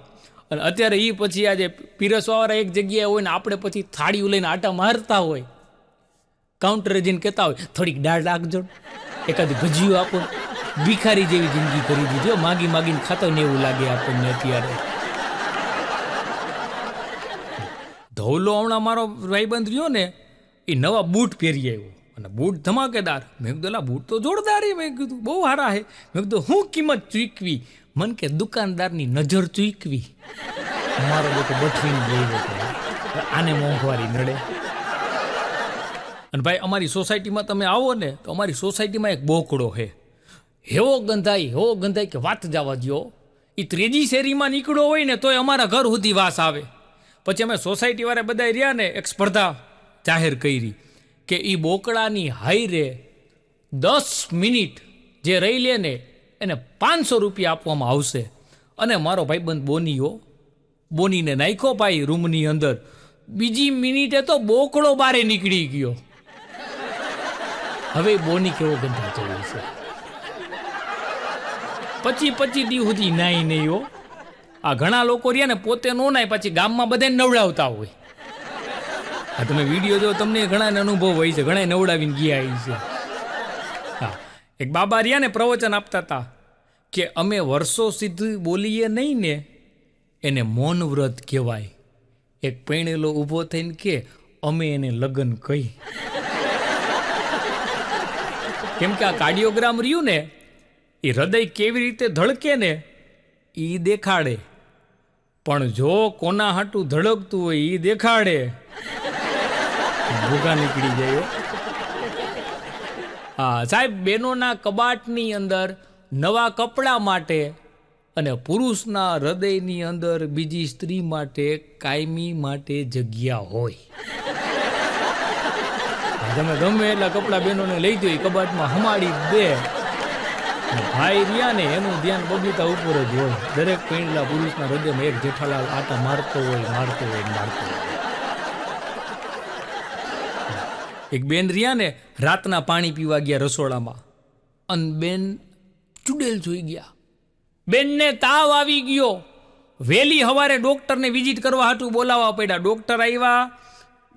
અને અત્યારે એ પછી આજે પીરસવાવાળા એક જગ્યાએ હોય ને આપણે પછી થાળીઓ લઈને આટા મારતા હોય, કાઉન્ટરે જઈને કહેતા હોય થોડીક દાળ રાખજો, એકાદી ભજીયું આપો. ભિખારી જેવી જિંદગી કરી દીધી. માગીને ખાતો ને એવું લાગે આપણને અત્યારે. ધવલો હમણાં મારો ભાઈબંધ રહ્યો ને એ નવા બૂટ પહેરી આવ્યો અને બૂટ ધમાકેદાર. મેં કીધું બૂટ તો જોરદાર. મેં કીધું બહુ સારા હે. મેં કીધું હું કિંમત ચૂકવી? મન કે દુકાનદારની નજર ચૂકવી. મારો બેટો બઠવીને ગયો હતો, આને મોંઘવારી નડે. અને ભાઈ અમારી સોસાયટીમાં તમે આવો ને તો અમારી સોસાયટીમાં એક બોકડો છે. એવો ગંધાય કે વાત જવા દો. એ 3જી શેરીમાં નીકળ્યો હોય ને તોય અમારા ઘર સુધી વાસ આવે. પછી અમે સોસાયટીવાળા બધા રહ્યા ને એક સ્પર્ધા જાહેર કરી કે એ બોકડાની હાઈરે 10 મિનિટ જે રહી લે ને એને 500 રૂપિયા આપવામાં આવશે. અને મારો ભાઈબંધ બોનીને નાખ્યો પાઈ રૂમની અંદર. બીજી મિનિટે તો બોકડો બારે નીકળી ગયો. હવે બોની કેવો ગંધા જોઈ છે. 25 દી સુધી નાઈ નહીં હો. આ ઘણા લોકો રહ્યા ને પોતે નો નાય, પછી ગામમાં બધાને નવડાવતા હોય. આ તમે વિડીયો જો તમને ઘણાને અનુભવ હોય છે, ઘણા નવડાવીને ગયા છે. હા, એક બાબા રહ્યા ને પ્રવચન આપતા હતા કે અમે વર્ષો સુધી બોલીએ નહીં ને એને મૌન વ્રત કહેવાય. એક પૈણેલો ઊભો થઈને કે અમે એને લગ્ન કહી. કેમ કે આ કાર્ડિયોગ્રામ રહ્યું ને એ હૃદય કેવી રીતે ધડકે ને એ દેખાડે, પણ જો કોના હાટું ધડકતું હોય એ દેખાડે ભૂગા નીકળી જાય. હા સાહેબ, બહેનોના કબાટની અંદર નવા કપડાં માટે અને પુરુષના હૃદયની અંદર બીજી સ્ત્રી માટે કાયમી માટે જગ્યા હોય. તમે ગમે એટલા કપડાં બહેનોને લઈ દો, કબાટમાં હમાડી દે. ભાઈ રહ્યા ને એનું ધ્યાન બબીતા ઉપર જ હોય. દરેક પૈણલા પુરુષના હૃદયમાં એક જેઠાલાલ આટા મારતો હોય. એક બેન રહ્યા ને રાતના પાણી પીવા ગયા રસોડામાં, અને બેન ચુડેલ જોઈ ગયા. બેનને તાવ આવી ગયો. વહેલી સવારે ડોક્ટરને વિઝિટ કરવા હાટું બોલાવવા પડ્યા. ડોક્ટર આવ્યા,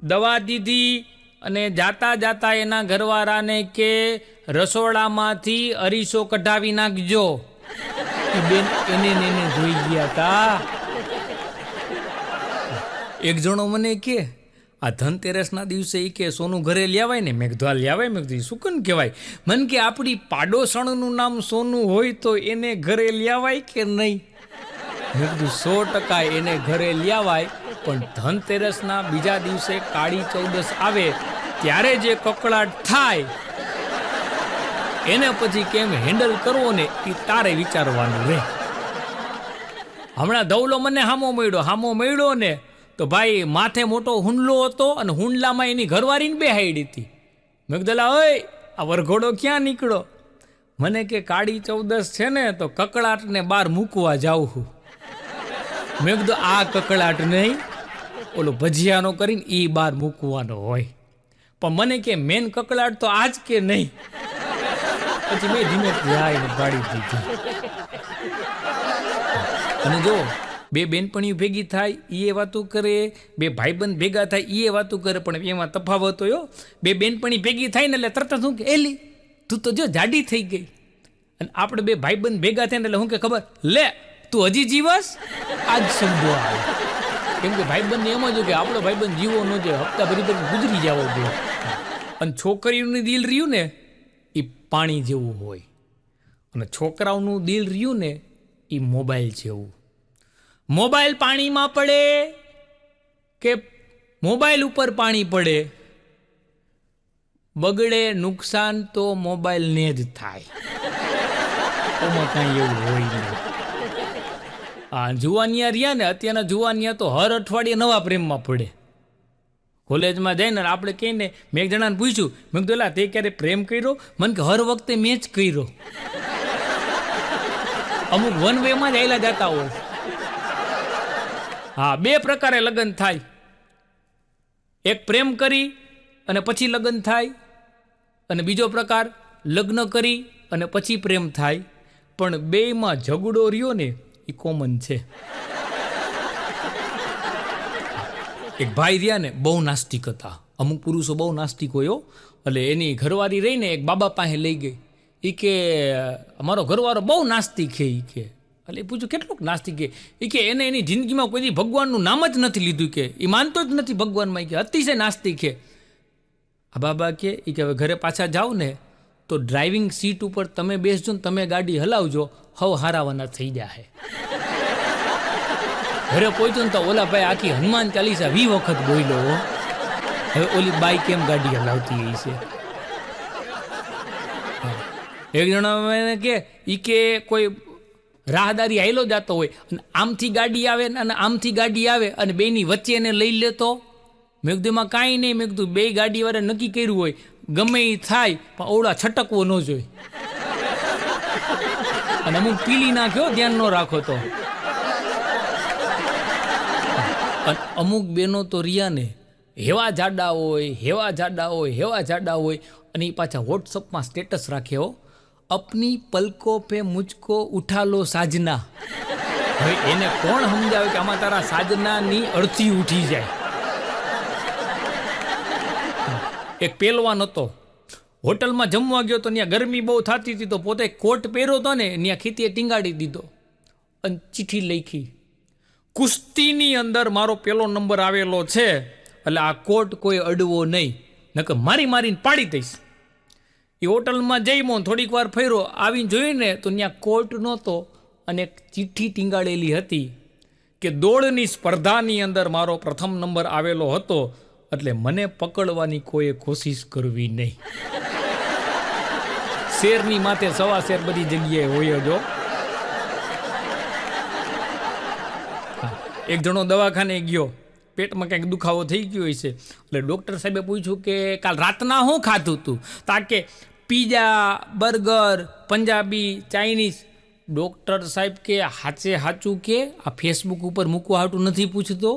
દવા દીધી, અને જાતા એના ઘરવાળાને કે રસોડામાંથી અરીસો કઢાવી નાખજો. બેન એને જોઈ ગયા તા. એક જણો મને કે આ ધનતેરસના દિવસે એ કે સોનું ઘરે લેવાય ને? મેં કીધું લેવાય. મેં કીધું શું કન કહેવાય? મને કે આપણી પાડોશણનું નામ સોનું હોય તો એને ઘરે લેવાય કે નહીં? મેં કીધું 100% એને ઘરે લેવાય, પણ ધનતેરસના બીજા દિવસે કાળી ચૌદસ આવે ત્યારે જે કકળાટ થાય એને પછી કેમ હેન્ડલ કરવો ને એ તારે વિચારવાનું રહે. હમણાં ધવલો મને હામો મળ્યો ને તો ભાઈ માથે મોટો હુંડલો હતો અને હુંડલામાં એની ઘરવાળીને બેહાડી હતી. મેં કીધું ઓય આ વરઘોડો ક્યાં નીકળો? મને કે કાળી 14 છે ને તો કકળાટને બહાર મૂકવા જાઉં છું. મેં કીધું આ કકળાટ નહીં, ઓલો ભજીયાનો કરીને એ બહાર મૂકવાનો હોય. પણ મને કે મેન કકળાટ તો આજ કે નહીં. પછી મેં ધીમે ધીમે ગાડી દીધી. અને જો બે બેનપણીઓ ભેગી થાય એ વાતો કરે, બે ભાઈબંધ ભેગા થાય એ વાતો કરે, પણ એમાં તફાવત હોય. બે બેનપણી ભેગી થાય ને એટલે તરત શું કે એલી તું તો જો જાડી થઈ ગઈ. અને આપણે બે ભાઈબંધ ભેગા થાય ને એટલે શું કે ખબર લે તું હજી જીવસ. આ જ શબ્દો આવે. કેમ કે ભાઈબંધને એમ જ કે આપણો ભાઈબંધ જીવો ન જોઈએ, હપ્તા ભરી ગુજરી જવો જોઈએ. અને છોકરીઓનું દિલ રહ્યું ને એ પાણી જેવું હોય, અને છોકરાઓનું દિલ રહ્યું ને એ મોબાઈલ જેવું. મોબાઈલ પાણીમાં પડે કે મોબાઈલ ઉપર પાણી પડે, બગડે નુકસાન તો મોબાઈલને જ થાય. એમાં કાંઈ એવું હોય નહીં. આ જુવાનિયા રહ્યા ને, અત્યારના જુવાનિયા તો હર અઠવાડિયે નવા પ્રેમમાં પડે. કોલેજમાં જઈને આપણે કહીને મેં એક જણાને પૂછ્યું, મેં કીધું એલા તે ક્યારે પ્રેમ કર્યો? મને કે હર વખતે મેં જ કર્યો. અમુક વન વેમાં જ આવેલા જતા હોય. હા, બે પ્રકારે લગ્ન થાય. એક પ્રેમ કરી અને પછી લગ્ન થાય, અને બીજો પ્રકાર લગ્ન કરી અને પછી પ્રેમ થાય. પણ બેયમાં ઝઘડો રહ્યો ને એ કોમન છે. એક ભાઈ રહ્યા ને બહુ નાસ્તિક હતા. અમુક પુરુષો બહુ નાસ્તિક હોય. એટલે એની ઘરવાળી રહીને એક બાબા પાસે લઈ ગઈ. એ કે અમારો ઘરવાળો બહુ નાસ્તિક છે. એ કે એટલે એ પૂછ્યું કેટલુંક નાસ્તિક છે? એ કે એને એની જિંદગીમાં કોઈ ભગવાનનું નામ જ નથી લીધું, કે એ માનતો જ નથી ભગવાનમાં. કે અતિશય નાસ્તિક છે. આ બાબા કે હવે ઘરે પાછા જાઓ ને તો ડ્રાઇવિંગ સીટ ઉપર તમે બેસજો ને તમે ગાડી હલાવજો, હવ હારાવાના થઈ જાય. ઘરે પહોંચ્યો ને તો ઓલા ભાઈ આખી હનુમાન ચાલીસા 20 વખત બોલ્યો. હવે ઓલી બાઈ કેમ ગાડી હલાવતી એ છે. એક જણા કે ઈ કે કોઈ રાહદારી હાઈલો જતો હોય અને આમથી ગાડી આવે અને આમથી ગાડી આવે અને બેની વચ્ચે એને લઈ લેતો. મેં કીધું એમાં કાંઈ નહીં. મેં કીધું બે ગાડીવાળા નક્કી કર્યું હોય ગમે એ થાય પણ ઓવડા છટકવો ન જોઈએ. અને અમુક પીલી નાખ્યો, ધ્યાન ન રાખો તો. અને અમુક બેનો તો રિયા ને હેવા જાડા હોય અને એ પાછા વોટ્સઅપમાં સ્ટેટસ રાખે હો, અપની પલકો પે મુझको ઉઠા લો સાજના. હવે એને કોણ સમજાવે કે આમાં તારા સાજનાની અડધી ઉઠી જાય. એક પહેલવાન હતો, હોટલમાં જમવા ગયો તો ત્યાં ગરમી બહુ થતી હતી તો પોતે કોટ પહેર્યો હતો ને ત્યાં ખીતીએ ટીંગાડી દીધો અને ચિઠ્ઠી લખી, કુસ્તીની અંદર મારો પહેલો નંબર આવેલો છે એટલે આ કોટ કોઈ અડવો નહીં, નકર મારીને પાડી દઈશ. એ હોટલમાં જઈમો થોડીક વાર ફર્યો, આવીને જોઈને તો ત્યાં કોટ નહોતો અને એક ચિઠ્ઠી ટીંગાડેલી હતી કે દોડની સ્પર્ધાની અંદર મારો પ્રથમ નંબર આવેલો હતો એટલે મને પકડવાની કોઈએ કોશિશ કરવી નહીં. શેરની માથે સવા શેર બધી જગ્યાએ હોય જો. એક જણો દવાખાને ગયો, પેટમાં કંઈક દુખાવો થઈ ગયો હોય છે. એટલે ડૉક્ટર સાહેબે પૂછ્યું કે કાલ રાતના શું ખાધું તું? તાકે pizza, burger, Punjabi, Chinese. Doctor સાહેબ કે સાચું કે આ ફેસબુક ઉપર મૂકવા હાટું નથી પૂછતો,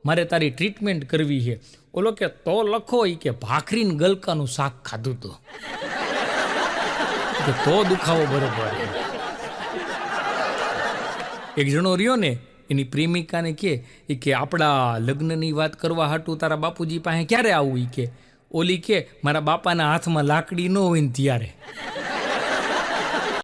મારે તારી ટ્રીટમેન્ટ કરવી છે. ઓલો કે તો લખો એ કે ભાખરીને ગલકાનું શાક ખાધું તો દુખાવો બરોબર. એક જણો રહ્યો ને એની પ્રેમિકાને કે આપણા લગ્નની વાત કરવા હાટું તારા બાપુજી પાસે ક્યારે આવું? એ કે ઓલી કે મારા બાપાના હાથમાં લાકડી ન હોય ને ત્યારે.